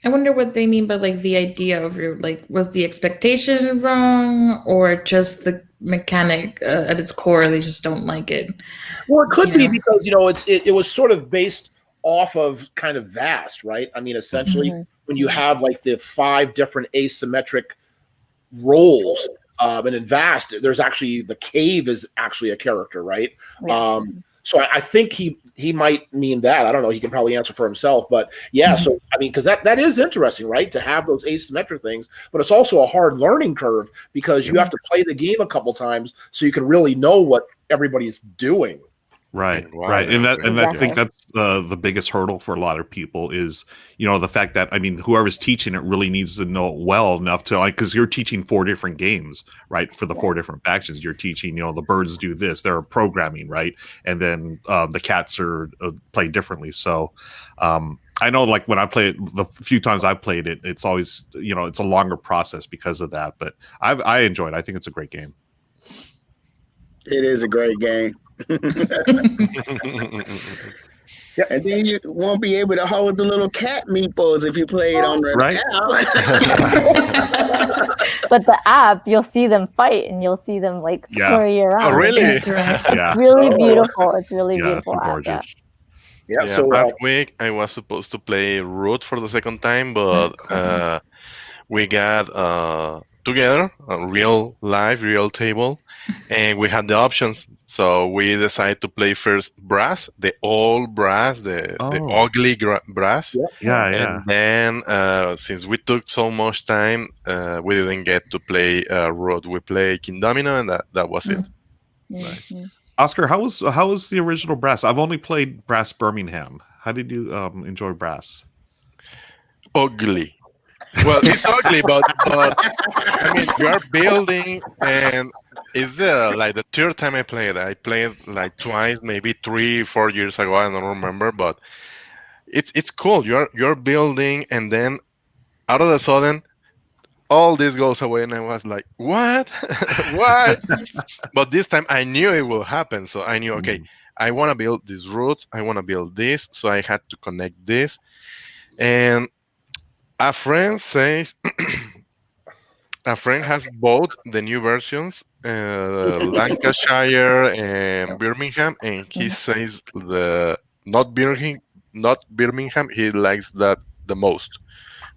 I wonder what they mean by like the idea of Root. Like, was the expectation wrong, or just the mechanic at its core they just don't like it? Well, it could be because it was sort of based off of kind of Vast, right? I mean, essentially, when you have like the 5 different asymmetric roles, and in Vast, there's actually the cave is actually a character, right? Yeah. So I think he might mean that. I don't know. He can probably answer for himself, but yeah. So I mean, because that is interesting, right? To have those asymmetric things, but it's also a hard learning curve because you have to play the game a couple times so you can really know what everybody's doing. Right, Wow, right, and I exactly. think that's the biggest hurdle for a lot of people is the fact that whoever's teaching it really needs to know it well enough to because you're teaching 4 different games, right? For the 4 different factions, you're teaching the birds do this, they're programming, right, and then the cats are play differently. So I know, like when I play it, the few times I've played it, it's always it's a longer process because of that. But I enjoy it. I think it's a great game. It is a great game. Yeah. And then you won't be able to hold the little cat meeples if you play it on the Right. app. But the app, you'll see them fight and you'll see them like Yeah. scurry around. Oh, really? That's right. Yeah, Really beautiful. It's really yeah, beautiful. it's app, gorgeous. Yeah. Yeah, So last week I was supposed to play Root for the second time, but cool. we got together a real table, and we had the options. So we decided to play first brass, the old brass, the Oh. ugly brass. Yeah. Yeah. And then, since we took so much time, we didn't get to play Road. We played King Domino, and that was it. Nice. Mhm. Oscar, how was the original Brass? I've only played Brass Birmingham. How did you enjoy Brass? Ugly. Well, it's ugly, but I mean, you are building, and it's like the 3rd time I played. I played like twice, maybe 3-4 years ago. I don't remember, but it's cool. You're building, and then out of the sudden, all this goes away, and I was like, "What? Why?" But this time, I knew it will happen, so I knew, okay, I want to build these routes. I want to build this, so I had to connect this, and a friend says. A friend has bought the new versions, Lancashire and Birmingham, and he says not Birmingham. He likes that the most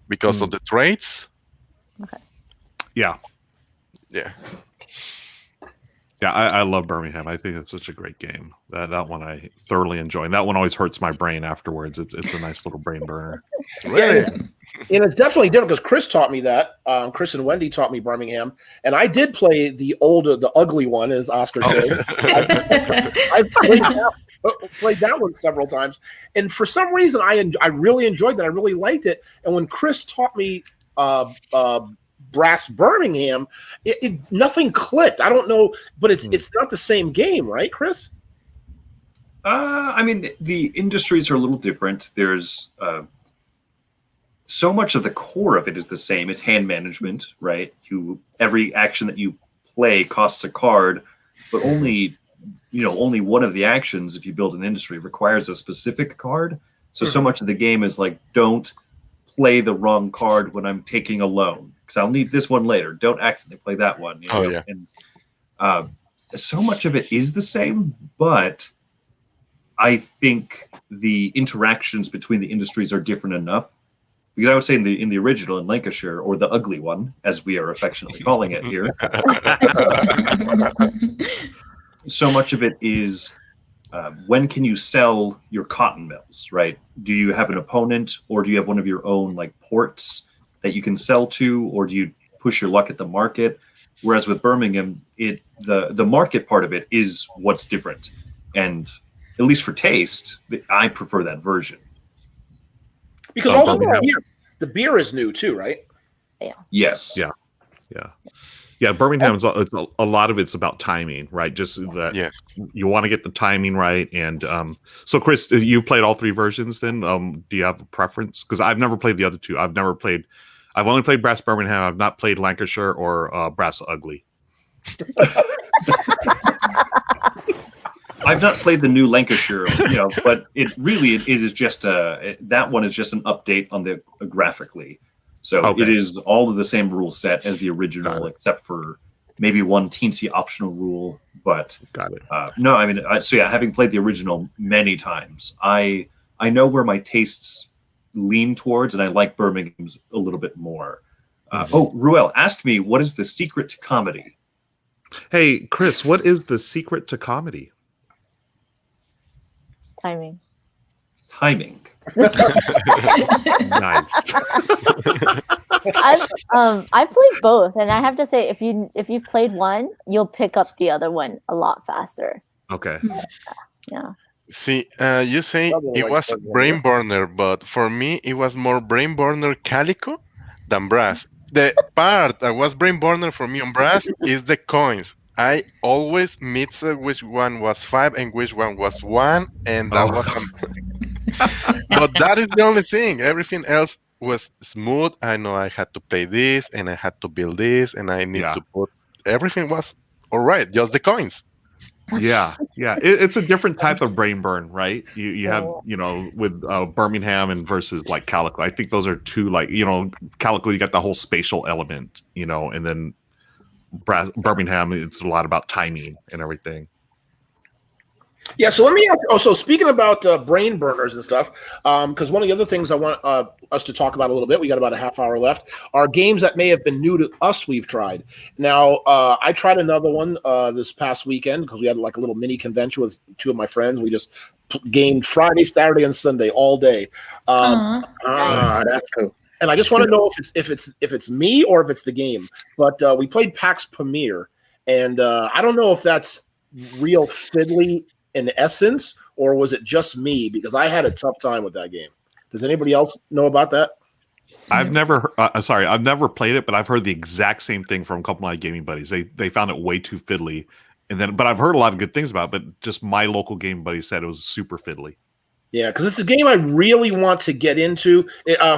because of the traits. Yeah. Yeah. Yeah, I love Birmingham. I think it's such a great game. That one I thoroughly enjoy. And that one always hurts my brain afterwards. It's a nice little brain burner. Really? And it's definitely different because Chris taught me that. Chris and Wendy taught me Birmingham, and I did play the ugly one, as Oscar said. I played that one several times, and for some reason, I really enjoyed that. I really liked it. And when Chris taught me Brass Birmingham, it nothing clicked. I don't know, but it's not the same game, right, Chris? I mean, the industries are a little different. There's so much of the core of it is the same. It's hand management, right? Every action that you play costs a card, but only one of the actions, if you build an industry, requires a specific card. So much of the game is like, don't play the wrong card when I'm taking a loan, because I'll need this one later. Don't accidentally play that one. Yeah. And so much of it is the same, but I think the interactions between the industries are different enough. Because I would say in the original, in Lancashire, or the ugly one, as we are affectionately calling it here, so much of it is when can you sell your cotton mills, right? Do you have an opponent, or do you have one of your own like ports that you can sell to, or do you push your luck at the market? Whereas with Birmingham, the market part of it is what's different, and at least for taste, I prefer that version. Because also the beer is new too, right? Yeah. Yes. Yeah, Birmingham's a lot of it's about timing, right? Just that you want to get the timing right. And so, Chris, you played all 3 versions then? Do you have a preference? Because I've never played the other 2. I've I've only played Brass Birmingham. I've not played Lancashire or Brass Ugly. I've not played the new Lancashire, but it is just that one is just an update on the graphically. So It is all of the same rule set as the original, except for maybe one teensy optional rule. But got it. No, I mean, having played the original many times, I know where my tastes lean towards, and I like Birmingham's a little bit more. Ruel, ask me, what is the secret to comedy? Hey, Chris, what is the secret to comedy? Timing. Nice. I've played both, and I have to say, if you've played one, you'll pick up the other one a lot faster. Okay. Yeah. See, you say it was brain burner, but for me, it was more brain burner Calico than Brass. The part that was brain burner for me on Brass is the coins. I always mixed which one was 5 and which one was 1, and that was. But that is the only thing. Everything else was smooth. I know I had to pay this, and I had to build this, and I need to put. Everything was all right. Just the coins. Yeah. It's a different type of brain burn, right? You have, with Birmingham and versus like Calico. I think those are two, like, Calico, you got the whole spatial element, and then Birmingham, it's a lot about timing and everything. Yeah, so let me ask, also speaking about brain burners and stuff, because one of the other things I want us to talk about a little bit, we got about a half hour left, are games that may have been new to us we've tried. Now, I tried another one this past weekend because we had like a little mini convention with two of my friends. We just gamed Friday, Saturday, and Sunday all day. That's cool. And I just want to know if it's me or if it's the game. But we played PAX Premier, and I don't know if that's real fiddly in essence, or was it just me? Because I had a tough time with that game. Does anybody else know about that? I've never played it, but I've heard the exact same thing from a couple of my gaming buddies. They found it way too fiddly, but I've heard a lot of good things about it. But just my local game buddy said it was super fiddly. Yeah, because it's a game I really want to get into.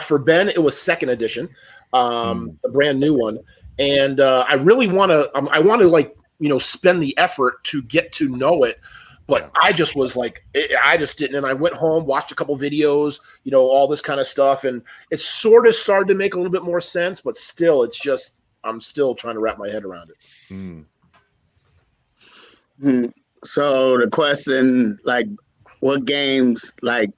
For Ben, it was second edition, a brand new one, and I really want to. I want to spend the effort to get to know it. But I just was like, I just didn't. And I went home, watched a couple videos, all this kind of stuff. And it sort of started to make a little bit more sense, but still, I'm still trying to wrap my head around it. So the question, like, what games, like,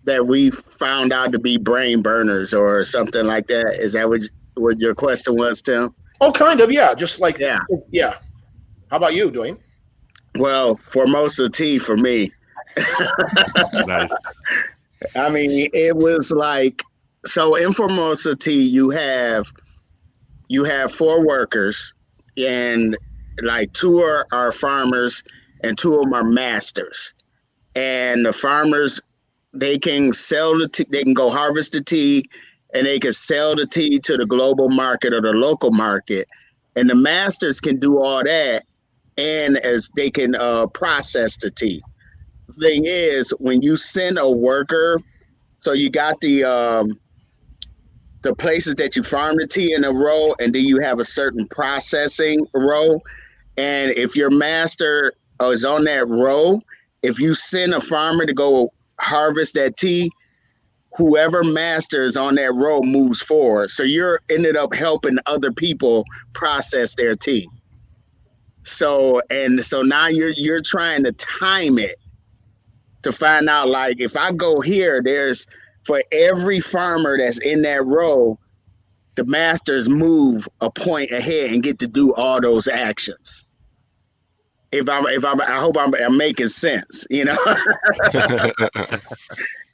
that we found out to be brain burners or something like that? Is that what your question was, Tim? Oh, kind of, yeah. Just like, yeah. How about you, Dwayne? Well, Formosa T for me. Nice. I mean, it was like, so in Formosa T, you have 4 workers, and like 2 are farmers and 2 of them are masters. And the farmers, they can sell the tea, they can go harvest the tea, and they can sell the tea to the global market or the local market. And the masters can do all that, and as they can process the tea. Thing is, when you send a worker, so you got the places that you farm the tea in a row, and then you have a certain processing row. And if your master is on that row, if you send a farmer to go harvest that tea, whoever master is on that row moves forward. So you're ended up helping other people process their tea. So now you're trying to time it to find out, like, if I go here, there's, for every farmer that's in that row, the masters move a point ahead and get to do all those actions. I hope I'm making sense,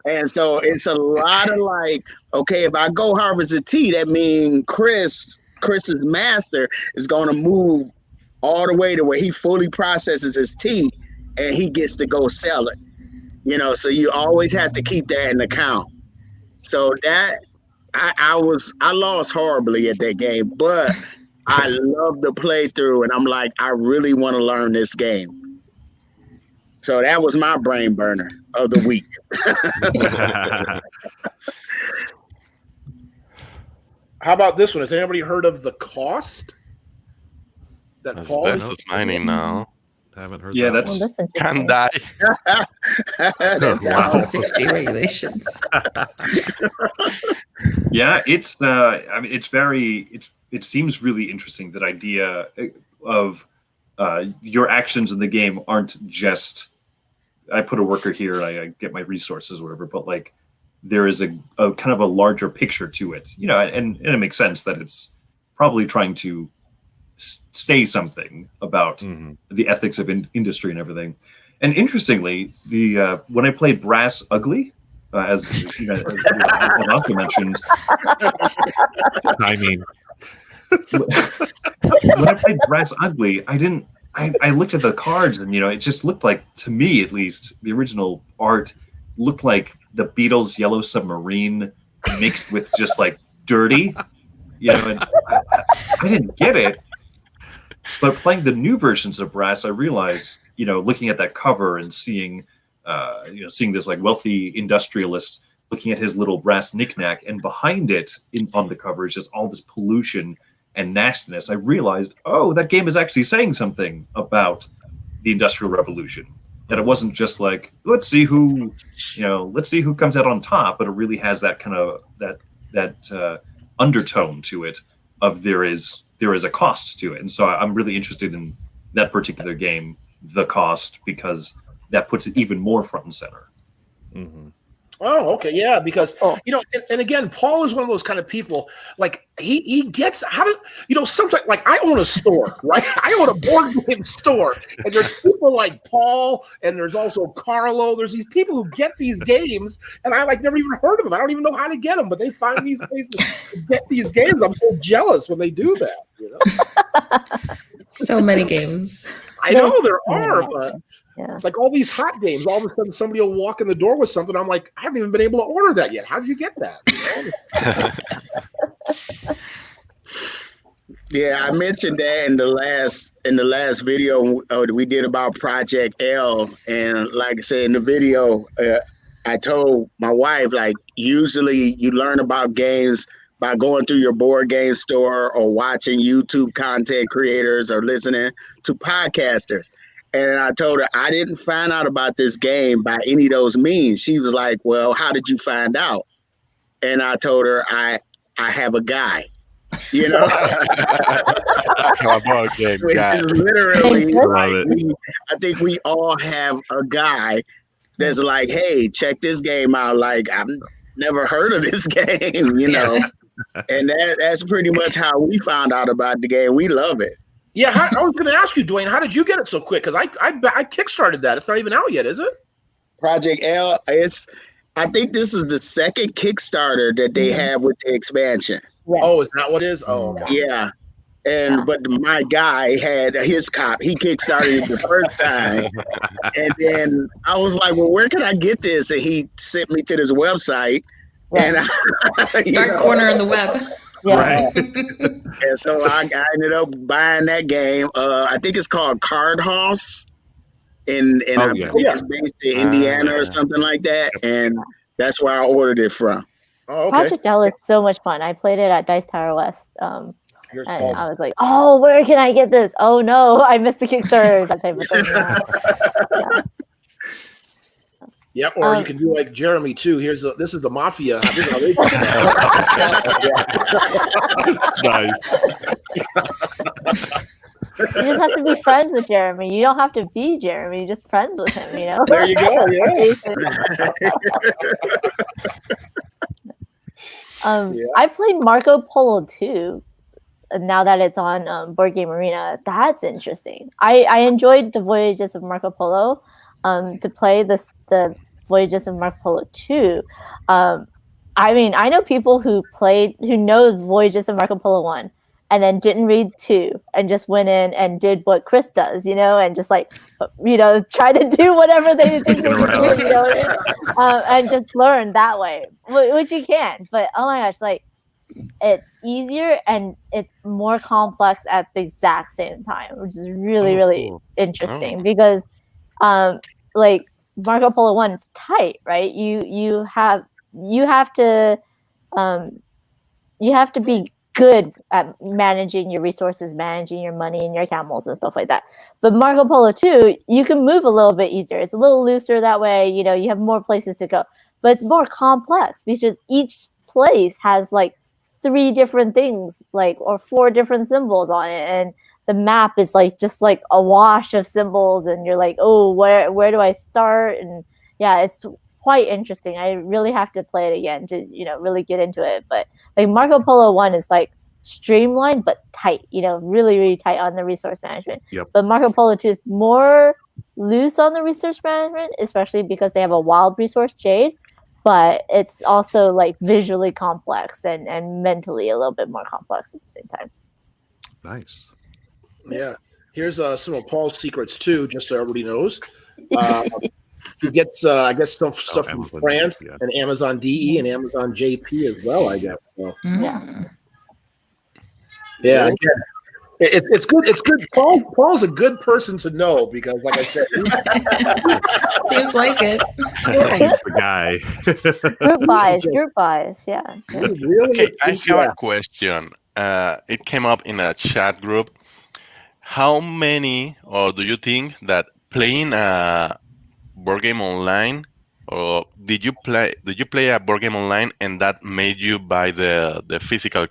And so it's a lot of like, okay, if I go harvest a tea, that means Chris's master is going to move all the way to where he fully processes his tea and he gets to go sell it. So you always have to keep that in account. So that I lost horribly at that game, but I love the playthrough, and I'm like, I really want to learn this game. So that was my brain burner of the week. How about this one? Has anybody heard of The Cost? That Paul is Versus mining now. I haven't heard. Yeah, that that's- Well, that's interesting. Can die. That's Wow. Health and safety regulations. Yeah, it's I mean it seems really interesting, that idea of your actions in the game aren't just I put a worker here, I get my resources or whatever, but like there is a kind of a larger picture to it, you know, and it makes sense that it's probably trying to say something about the ethics of industry and everything. And interestingly, the when I played Brass Ugly, as you know, as Anka mentioned, I mean, when I played Brass Ugly, I looked at the cards and, you know, it just looked like, to me at least, the original art looked like the Beatles' Yellow Submarine mixed with just like dirty, you know, and I didn't get it. But playing the new versions of Brass, I realized, you know, looking at that cover and seeing this like wealthy industrialist looking at his little brass knickknack, and behind it on the cover is just all this pollution and nastiness. I realized, oh, that game is actually saying something about the Industrial Revolution. That it wasn't just like, let's see who comes out on top, but it really has that kind of that undertone to it of there is a cost to it. And so I'm really interested in that particular game, The Cost, because that puts it even more front and center. mm-hmm. Oh, okay, yeah, because you know, and again, Paul is one of those kind of people. Like he gets how to, you know, sometimes like I own a store, right? I own a board game store, and there's people like Paul, and there's also Carlo. There's these people who get these games, and I like never even heard of them. I don't even know how to get them, but they find these ways to get these games. I'm so jealous when they do that. You know, So many games. I know there are, but. Yeah. It's like all these hot games. All of a sudden, somebody will walk in the door with something. I'm like, I haven't even been able to order that yet. How did you get that? Yeah, I mentioned that in the last video we did about Project L, and like I said in the video, I told my wife, like, usually you learn about games by going through your board game store or watching YouTube content creators or listening to podcasters. And I told her I didn't find out about this game by any of those means. She was like, well, how did you find out? And I told her I have a guy, you know. Board game Which guy. is literally Love like I think we all have a guy that's like, hey, check this game out. Like, I've never heard of this game, you know. And that's pretty much how we found out about the game. We love it. Yeah, I was going to ask you, Dwayne, how did you get it so quick? Because I kickstarted that. It's not even out yet, is it? Project L, I think this is the second Kickstarter that they have with the expansion. Yes. Oh, is that what it is? Oh, okay. Yeah. And but my guy had his cop. He kickstarted it the first time. And then I was like, well, where can I get this? And he sent me to this website. Right. And Dark corner in the web. Yeah. Right. and so I ended up buying that game. I think it's called Card House. And I think it's based in Indiana or something like that. And that's where I ordered it from. Oh, okay. Project L is so much fun. I played it at Dice Tower West. Here's And Paul's. I was like, oh, where can I get this? Oh no, I missed the Kickstarter. That type of thing. Yeah. Yep, or you can do like Jeremy too. This is the Mafia. This is how they do it. Nice. You just have to be friends with Jeremy. You don't have to be Jeremy. You're just friends with him, you know? There you go. Yeah. I played Marco Polo 2. Now that it's on Board Game Arena, that's interesting. I enjoyed the Voyages of Marco Polo. To play the Voyages of Marco Polo 2. I mean, I know people who know Voyages of Marco Polo 1 and then didn't read 2 and just went in and did what Chris does, you know, and just like, you know, try to do whatever they think they can do, you know, and just learn that way, which you can. But oh my gosh, like, it's easier and it's more complex at the exact same time, which is really, really interesting because like Marco Polo 1 is tight, right? You have to you have to be good at managing your resources, managing your money and your camels and stuff like that. But Marco Polo 2, you can move a little bit easier. It's a little looser that way. You know, you have more places to go, but it's more complex because each place has like 3 different things, like, or 4 different symbols on it, and the map is like just like a wash of symbols, and you're like, oh, where do I start? And yeah, it's quite interesting. I really have to play it again to, you know, really get into it. But like Marco Polo 1 is like streamlined but tight, you know, really, really tight on the resource management. Yep. But Marco Polo 2 is more loose on the resource management, especially because they have a wild resource, Jade. But it's also like visually complex and mentally a little bit more complex at the same time. Nice. Yeah. Here's some of Paul's secrets too, just so everybody knows. He gets, I guess, some stuff from Amazon France DE, yeah. and Amazon DE and Amazon JP as well, I guess. So, Mm. yeah, again, it's good. It's good. Paul's a good person to know because, like I said, Seems like it. He's the guy. Group buys, yeah. he really Okay, is- I have a question. It came up in a chat group. How many, or do you think that playing a board game online, or did you play a board game online and that made you buy the physical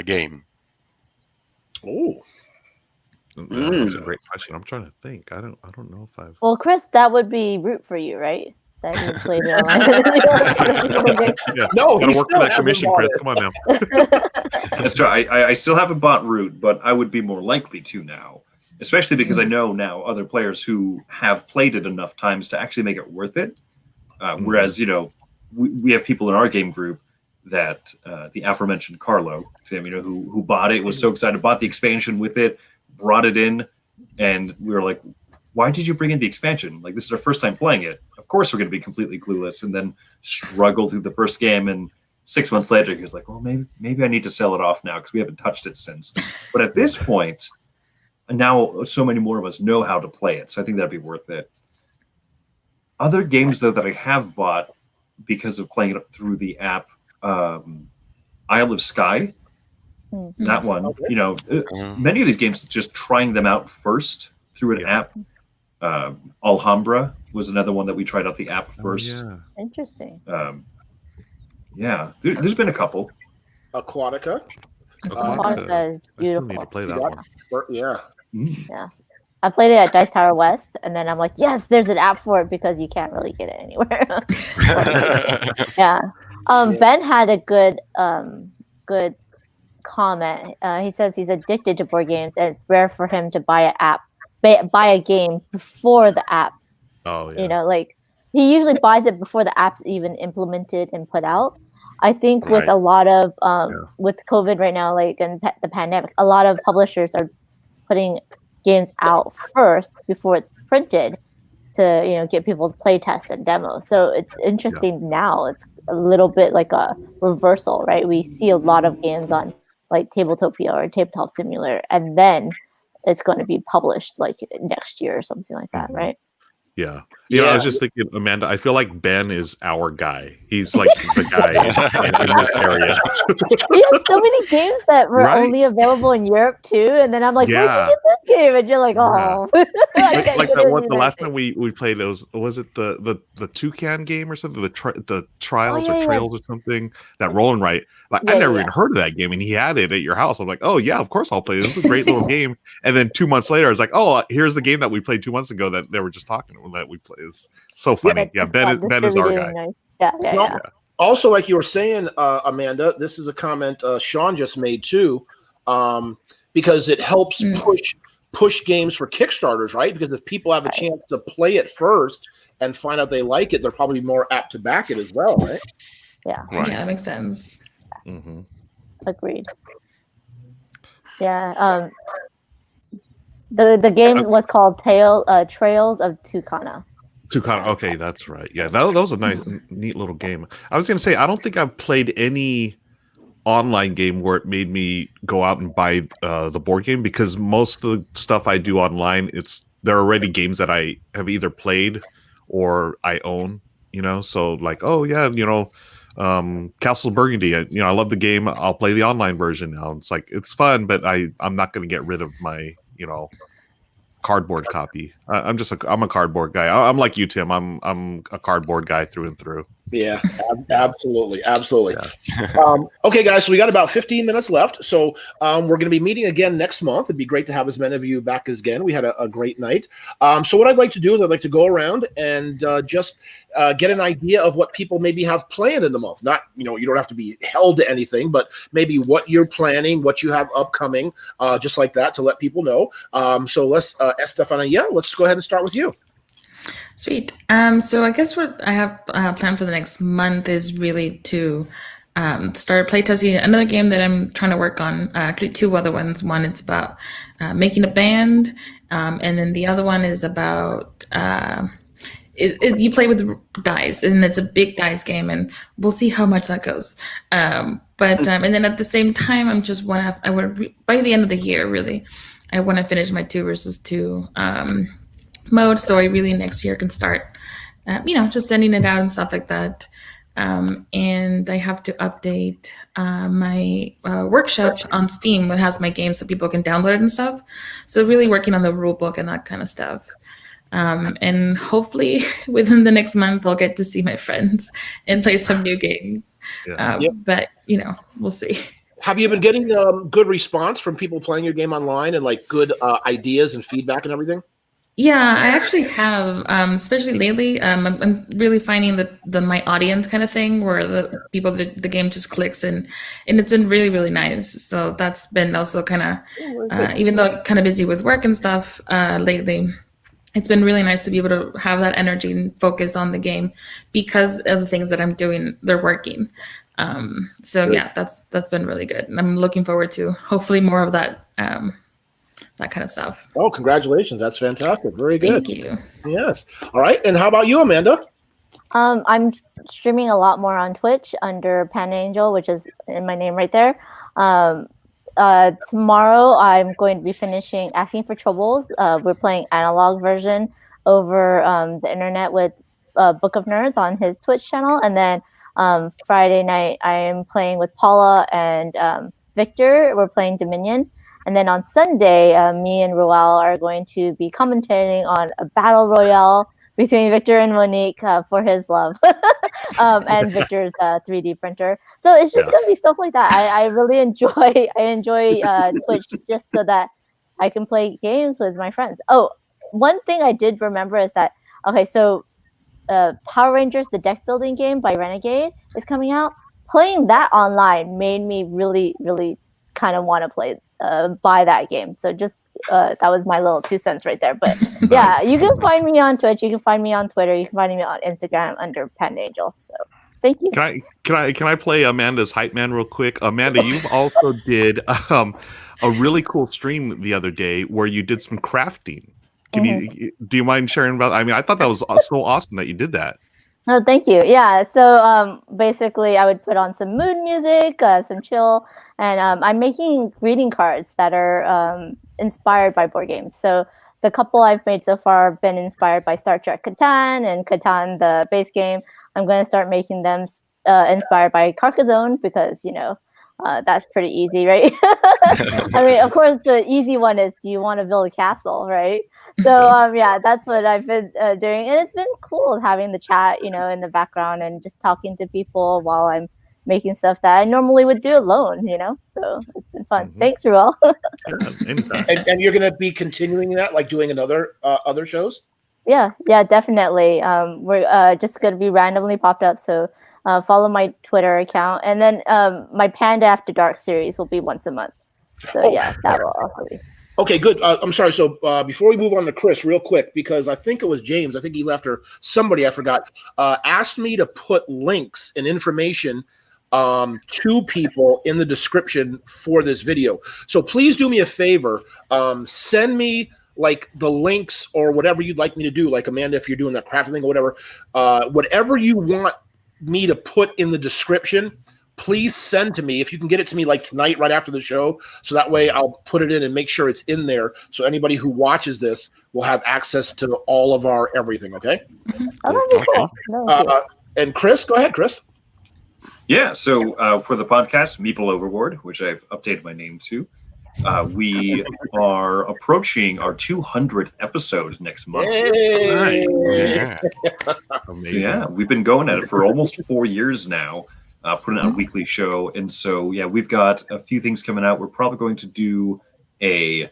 game? Oh, That's a great question. I'm trying to think. I don't know if I've. Well, Chris, that would be root for you, right? That you played it online. Yeah, no, gotta he work still for that hasn't commission, bought Chris. it. Come on now. That's right. I still haven't bought Root, but I would be more likely to now, especially because I know now other players who have played it enough times to actually make it worth it. Whereas, you know, we have people in our game group that the aforementioned Carlo, Tim, you know, who bought it, was so excited, bought the expansion with it, brought it in, and we were like, why did you bring in the expansion? Like, this is our first time playing it. Of course we're going to be completely clueless, and then struggle through the first game, and 6 months later he was like, well, maybe I need to sell it off now because we haven't touched it since. But at this point, and now so many more of us know how to play it, so I think that'd be worth it. Other games, though, that I have bought because of playing it through the app, Isle of Skye, that one, Okay. you know, many of these games, just trying them out first through an app. Alhambra was another one that we tried out the app first. Yeah. Interesting. There's been a couple. Aquatica. Aquatica is I still need beautiful. to play that one. Yeah. I played it at Dice Tower West, and then I'm like, yes, there's an app for it because you can't really get it anywhere. Yeah. Ben had a good comment. He says he's addicted to board games, and it's rare for him to buy a game before the app. Oh yeah. You know, like he usually buys it before the app's even implemented and put out. I think with Right. a lot of with COVID right now, like and the pandemic, a lot of publishers are putting games out first before it's printed to, you know, get people to play test and demo. So it's interesting now. It's a little bit like a reversal, right? We see a lot of games on like Tabletopia or Tabletop Simulator, and then it's going to be published like next year or something like that, right? Yeah. You know, I was just thinking, Amanda, I feel like Ben is our guy. He's like the guy in this area. He has so many games that were Right? only available in Europe too, and then I'm like, where'd Yeah. you get this game? And you're like, oh, Like that one, the last time we played it was it the Toucan game or something, the Trials or Trails or something, that Roll and Write. Like I never even heard of that game, and he had it at your house. I'm like, oh yeah, of course I'll play this. This is a great little game. And then 2 months later, I was like, oh, here's the game that we played 2 months ago that they were just talking about that we play. It's so funny. Yeah, Ben is our guy. Nice. Well, also, like you were saying, Amanda, this is a comment Sean just made too, because it helps push games for Kickstarters, right? Because if people have a chance to play it first and find out they like it, they're probably more apt to back it as well, right? Yeah. Right. Yeah, that makes sense. Mm-hmm. Agreed. Yeah. The game was called Trails of Tucana. Tucana. Okay, that's right. Yeah, that was a nice, neat little game. I was gonna say, I don't think I've played any online game where it made me go out and buy the board game, because most of the stuff I do online, they're already games that I have either played or I own. You know, so like, oh yeah, you know, Castle Burgundy. I love the game. I'll play the online version now. It's like it's fun, but I'm not going to get rid of my cardboard copy. I'm a cardboard guy. I'm like you, Tim. I'm a cardboard guy through and through. Yeah, absolutely. Yeah. Okay, guys, so we got about 15 minutes left. So we're going to be meeting again next month. It'd be great to have as many of you back as again. We had a great night. So what I'd like to do is I'd like to go around and just get an idea of what people maybe have planned in the month. Not, you don't have to be held to anything, but maybe what you're planning, what you have upcoming, just like that to let people know. So let's, Estefania, let's go ahead and start with you. Sweet. So I guess what I have planned for the next month is really to start playtesting another game that I'm trying to work on. Actually, two other ones. One, it's about making a band, and then the other one is about you play with dice, and it's a big dice game, and we'll see how much that goes. And then at the same time, by the end of the year, really, I want to finish my 2 versus 2 mode, so I really next year can start, just sending it out and stuff like that. And I have to update my workshop on Steam that has my game so people can download it and stuff. So really working on the rule book and that kind of stuff. And hopefully within the next month, I'll get to see my friends and play some new games. Yeah. But, we'll see. Have you been getting good response from people playing your game online and like good ideas and feedback and everything? Yeah, I actually have, especially lately. I'm really finding the my audience kind of thing where the people the game just clicks and it's been really, really nice. So that's been also kind of even though kind of busy with work and stuff lately, it's been really nice to be able to have that energy and focus on the game because of the things that I'm doing, they're working. So yeah, that's been really good, and I'm looking forward to hopefully more of that. That kind of stuff. Oh, congratulations. That's fantastic. Very good. Thank you. Yes. All right. And how about you, Amanda? I'm streaming a lot more on Twitch under Panda Angel, which is in my name right there. Tomorrow, I'm going to be finishing Asking for Troubles. We're playing analog version over the internet with Book of Nerds on his Twitch channel. And then Friday night, I am playing with Paula and Victor. We're playing Dominion. And then on Sunday, me and Ruel are going to be commentating on a battle royale between Victor and Monique for his love and Victor's 3D printer. So it's just going to be stuff like that. I really enjoy Twitch just so that I can play games with my friends. Oh, one thing I did remember is that, so Power Rangers, the deck building game by Renegade is coming out. Playing that online made me really, really kind of want to buy that game. So just that was my little 2 cents right there. But yeah, you can find me on Twitch, you can find me on Twitter, you can find me on Instagram under Panda Angel. So thank you. Can I play Amanda's hype man real quick? Amanda, you also did a really cool stream the other day where you did some crafting. Do you mind sharing about? I mean, I thought that was so awesome that you did that. Oh, thank you. Yeah. So basically, I would put on some mood music, some chill, and I'm making greeting cards that are inspired by board games. So the couple I've made so far have been inspired by Star Trek Catan and Catan, the base game. I'm going to start making them inspired by Carcassonne because, that's pretty easy, right? I mean, of course, the easy one is, do you want to build a castle, right? So, yeah, that's what I've been doing. And it's been cool having the chat, in the background and just talking to people while I'm making stuff that I normally would do alone, So it's been fun. Mm-hmm. Thanks, Ruel. And you're going to be continuing that, like doing other shows? Yeah, definitely. We're just going to be randomly popped up. So follow my Twitter account. And then my Panda After Dark series will be once a month. So that will also be. Okay, good. I'm sorry. So before we move on to Chris, real quick, because I think it was James, I think he left, or somebody, I forgot, asked me to put links and information to people in the description for this video. So please do me a favor. Send me like the links or whatever you'd like me to do. Like Amanda, if you're doing that crafting thing or whatever you want me to put in the description, please send to me. If you can get it to me like tonight, right after the show, so that way I'll put it in and make sure it's in there. So anybody who watches this will have access to all of our everything. Okay. Oh, that'd be cool. And Chris, go ahead, Chris. Yeah, so for the podcast, Meeple Overboard, which I've updated my name to, we are approaching our 200th episode next month. Hey! Yeah. So Amazing. yeah, we've been going at it for almost 4 years now, putting out a weekly show. And so, yeah, we've got a few things coming out. We're probably going to do a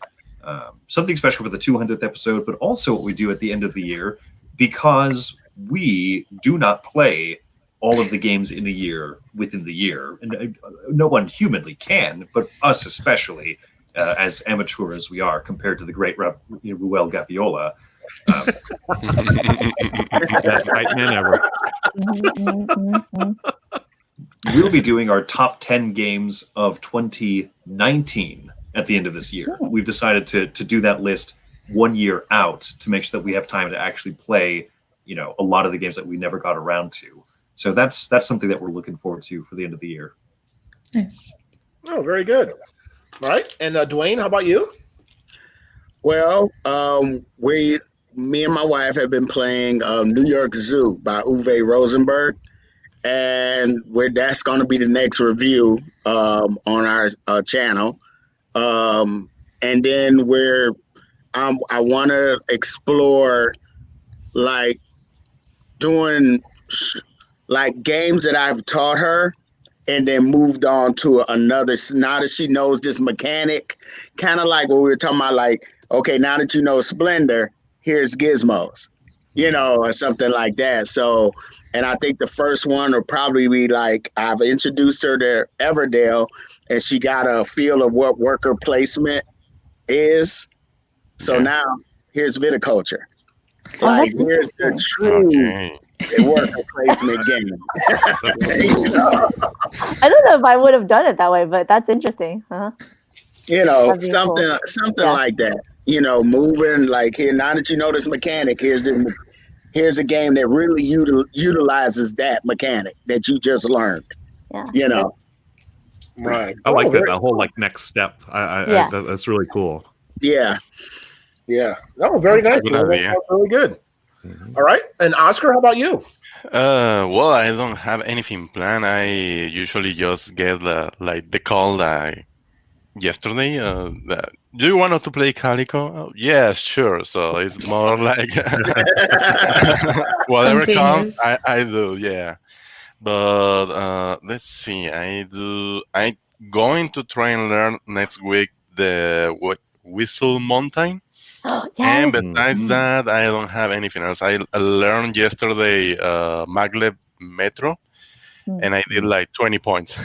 something special for the 200th episode, but also what we do at the end of the year, because we do not play all of the games in a year within the year. And no one humanly can, but us especially, as amateur as we are, compared to the great Ruel Gaffiola. Best right man ever. We'll be doing our top 10 games of 2019 at the end of this year. We've decided to do that list 1 year out to make sure that we have time to actually play, a lot of the games that we never got around to. So that's something that we're looking forward to for the end of the year. Nice. Oh, very good. All right. And Dwayne, how about you? Well, me and my wife have been playing New York Zoo by Uwe Rosenberg, and that's going to be the next review on our channel. And then I want to explore like doing like games that I've taught her and then moved on to another. Now that she knows this mechanic, kind of like what we were talking about, like, okay, now that you know Splendor, here's Gizmos, or something like that. So, and I think the first one will probably be like, I've introduced her to Everdale and she got a feel of what worker placement is. So now here's viticulture. Like, here's the true worker placement game. I don't know if I would have done it that way, but that's interesting. Something like that. Moving like here. Now that you know this mechanic, here's a game that really utilizes that mechanic that you just learned. Yeah. Right. I like that whole like next step. That's really cool. Yeah. Yeah. No, very nice. Really good. All right. And Oscar, how about you? Well, I don't have anything planned. I usually just get the call yesterday. Do you want to play Calico? Oh, yeah, sure. So it's more like whatever comes, I do. Yeah. But let's see. I'm going to try and learn next week the Whistle Mountain. Yes. And besides that, I don't have anything else. I learned yesterday Maglev Metro, and I did like 20 points.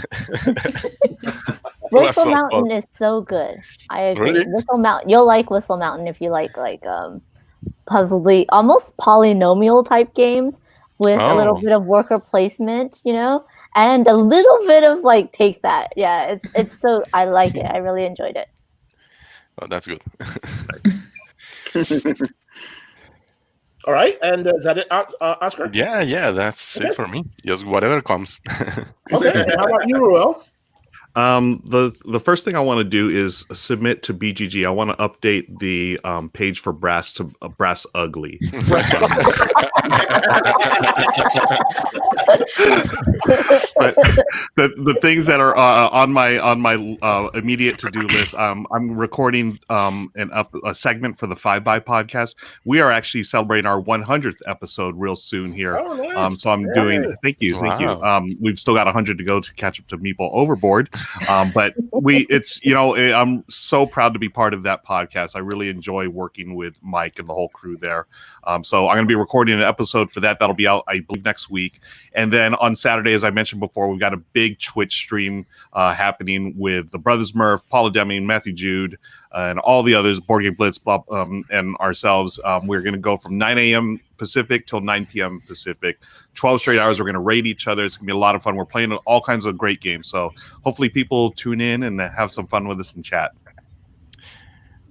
Whistle Mountain is so good. I agree. Really? Whistle Mountain. You'll like Whistle Mountain if you like puzzly, almost polynomial type games with a little bit of worker placement, and a little bit of like take that. Yeah, it's so I like it. I really enjoyed it. Oh, that's good. All right, and is that it, Oscar? Yeah, that's it for me. Just whatever comes. Okay, and how about you, Ruel? The first thing I want to do is submit to BGG. I want to update the page for Brass to Brass Ugly. But the things that are on my immediate to-do list, I'm recording a segment for the 5x podcast. We are actually celebrating our 100th episode real soon here. Oh, nice. So I'm doing. Thank you. We've still got 100 to go to catch up to Meeple Overboard. But I'm so proud to be part of that podcast. I really enjoy working with Mike and the whole crew there. So I'm going to be recording an episode for that. That'll be out, I believe, next week. And then on Saturday, as I mentioned before, we've got a big Twitch stream happening with the Brothers Murph, Paula Deming, Matthew Jude, and all the others, Board Game Blitz, and ourselves. We're going to go from 9 a.m. Pacific till 9 p.m. Pacific. 12 straight hours. We're going to raid each other. It's going to be a lot of fun. We're playing all kinds of great games. So hopefully people tune in and have some fun with us in chat.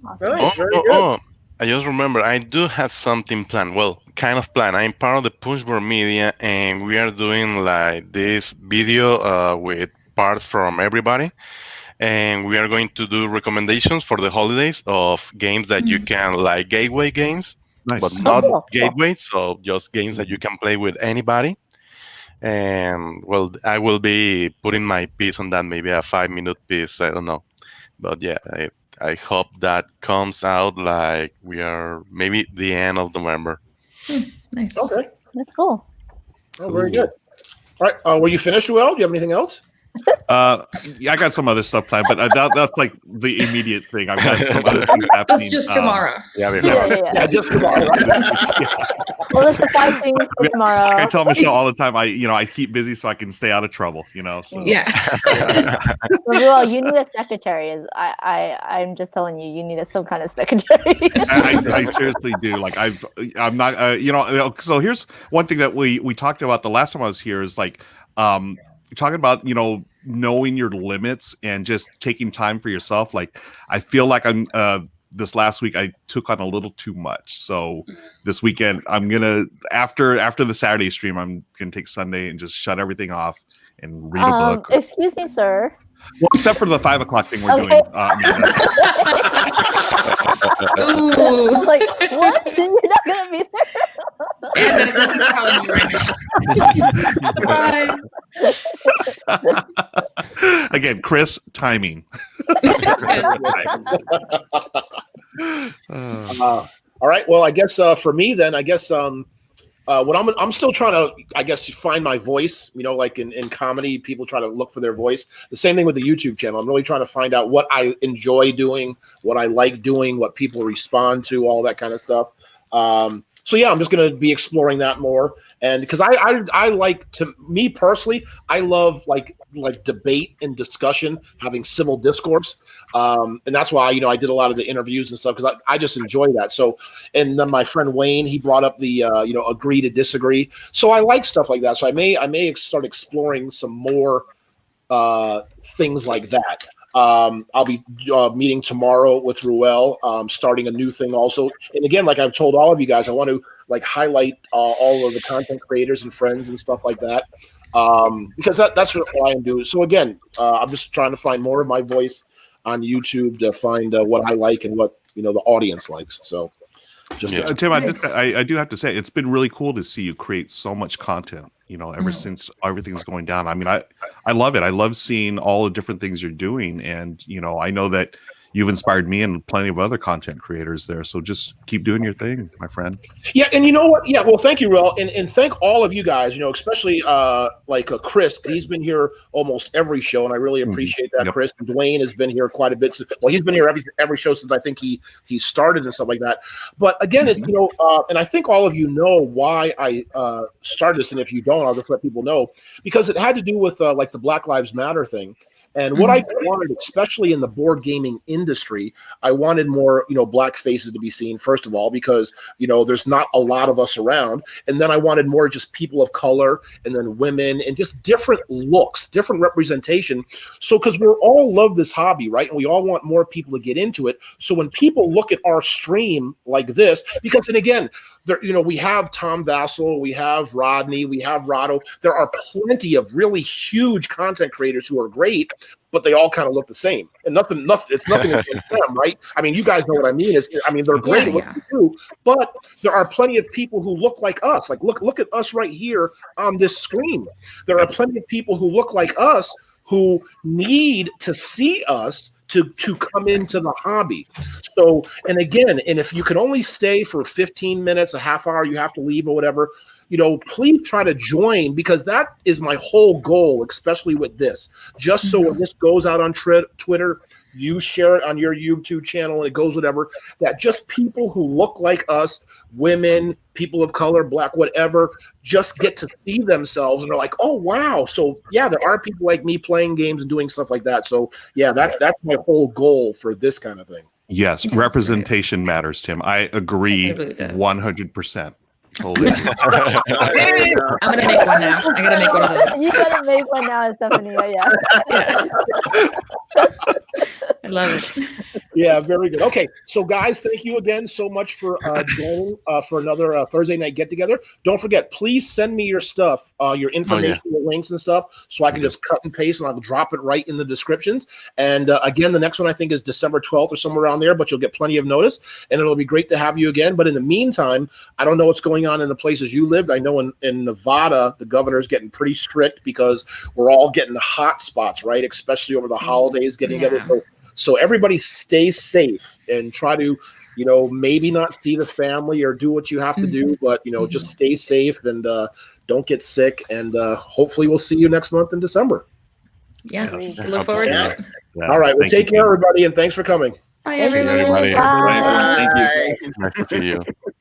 Awesome. I just remember I do have something planned. Well, kind of planned. I'm part of the Pushboard Media, and we are doing like this video with parts from everybody. And we are going to do recommendations for the holidays of games that you can, like gateway games, Nice. but not gateways, so just games that you can play with anybody. And well, I will be putting my piece on that, maybe a 5-minute piece. I don't know, but yeah, I hope that comes out like we are maybe the end of November. Nice. Okay. That's cool. Oh, very good. All right. Were you finished, Ruel? Do you have anything else? Yeah, I got some other stuff planned, but that's like the immediate thing. I've got some other things happening. That's just tomorrow. Yeah, just tomorrow. Well, it's the 5 things for tomorrow. I tell Michelle all the time, I keep busy so I can stay out of trouble, So. Yeah. Well, you need a secretary. I'm just telling you, you need some kind of secretary. I seriously do. Like I'm not, so here's one thing that we talked about the last time I was here is like, talking about, knowing your limits and just taking time for yourself. Like, I feel like I'm, this last week I took on a little too much. So this weekend I'm gonna after the Saturday stream, I'm gonna take Sunday and just shut everything off and read a book. Excuse me, sir. Well, except for the 5 o'clock thing we're doing. Ooh. Like, what? You're not gonna be there. And that's what I'm telling you right now. Again, Chris, timing. All right. Well, I guess for me then, what I'm still trying to, I guess, find my voice. Like in comedy, people try to look for their voice. The same thing with the YouTube channel. I'm really trying to find out what I enjoy doing, what I like doing, what people respond to, all that kind of stuff. So yeah, I'm just going to be exploring that more. And because I like, to me personally, I love like debate and discussion, having civil discourse. And that's why, I did a lot of the interviews and stuff, because I just enjoy that. So, and then my friend Wayne, he brought up the, agree to disagree. So I like stuff like that. So I may start exploring some more things like that. I'll be meeting tomorrow with Ruel, starting a new thing also. And again, like I've told all of you guys, I want to like highlight all of the content creators and friends and stuff like that, because that's what I am doing. So again, I'm just trying to find more of my voice on YouTube to find what I like and what the audience likes. So just Tim, I do have to say, it's been really cool to see you create so much content, ever since everything's going down. I mean, I love it. I love seeing all the different things you're doing. And, I know that you've inspired me and plenty of other content creators there. So just keep doing your thing, my friend. Yeah. And you know what? Yeah. Well, thank you, Ruel. And thank all of you guys, especially Chris. He's been here almost every show, and I really appreciate that. Yep. Chris and Dwayne has been here quite a bit. Well, he's been here every show since I think he started and stuff like that. But again, it's, and I think all of you know why I started this. And if you don't, I'll just let people know, because it had to do with like the Black Lives Matter thing. And what I wanted, especially in the board gaming industry, I wanted more, black faces to be seen, first of all, because, there's not a lot of us around. And then I wanted more just people of color, and then women, and just different looks, different representation. So, because we all love this hobby, right? And we all want more people to get into it. So when people look at our stream like this, because, and again, there, we have Tom Vassell, we have Rodney, we have Rado. There are plenty of really huge content creators who are great, but they all kind of look the same. And nothing, it's nothing against them, right? I mean, you guys know what I mean. They're great at what they do, but there are plenty of people who look like us. Like, look at us right here on this screen. There are plenty of people who look like us who need to see us to come into the hobby. So, and again, and if you can only stay for 15 minutes, a half hour, you have to leave or whatever, please try to join, because that is my whole goal, especially with this. Just so when this goes out on Twitter, you share it on your YouTube channel, and it goes whatever, that just people who look like us, women, people of color, black, whatever, just get to see themselves and they're like, oh wow. So yeah, there are people like me playing games and doing stuff like that. So yeah, that's my whole goal for this kind of thing. Yes, representation matters, Tim. I agree 100%. Totally. I'm gonna make one now. I gotta make one of those. You gotta make one now, Estefania. Yeah. I love it. Yeah, very good. Okay, so guys, thank you again so much for joining for another Thursday night get together. Don't forget, please send me your stuff, your information, your links and stuff, so I can just cut and paste, and I'll drop it right in the descriptions. And again, the next one I think is December 12th or somewhere around there, but you'll get plenty of notice, and it'll be great to have you again. But in the meantime, I don't know what's going on in the places you lived. I know in Nevada, the governor's getting pretty strict because we're all getting the hot spots, right? Especially over the holidays, getting together. So everybody stay safe and try to, maybe not see the family or do what you have to do, but, just stay safe and don't get sick. And hopefully we'll see you next month in December. Yeah, Yes. look forward to it. Yeah. All right. Well, Thank take you, care, everybody, and thanks for coming. Bye, Thank you, everyone. everybody. Bye. Bye. Nice to see you.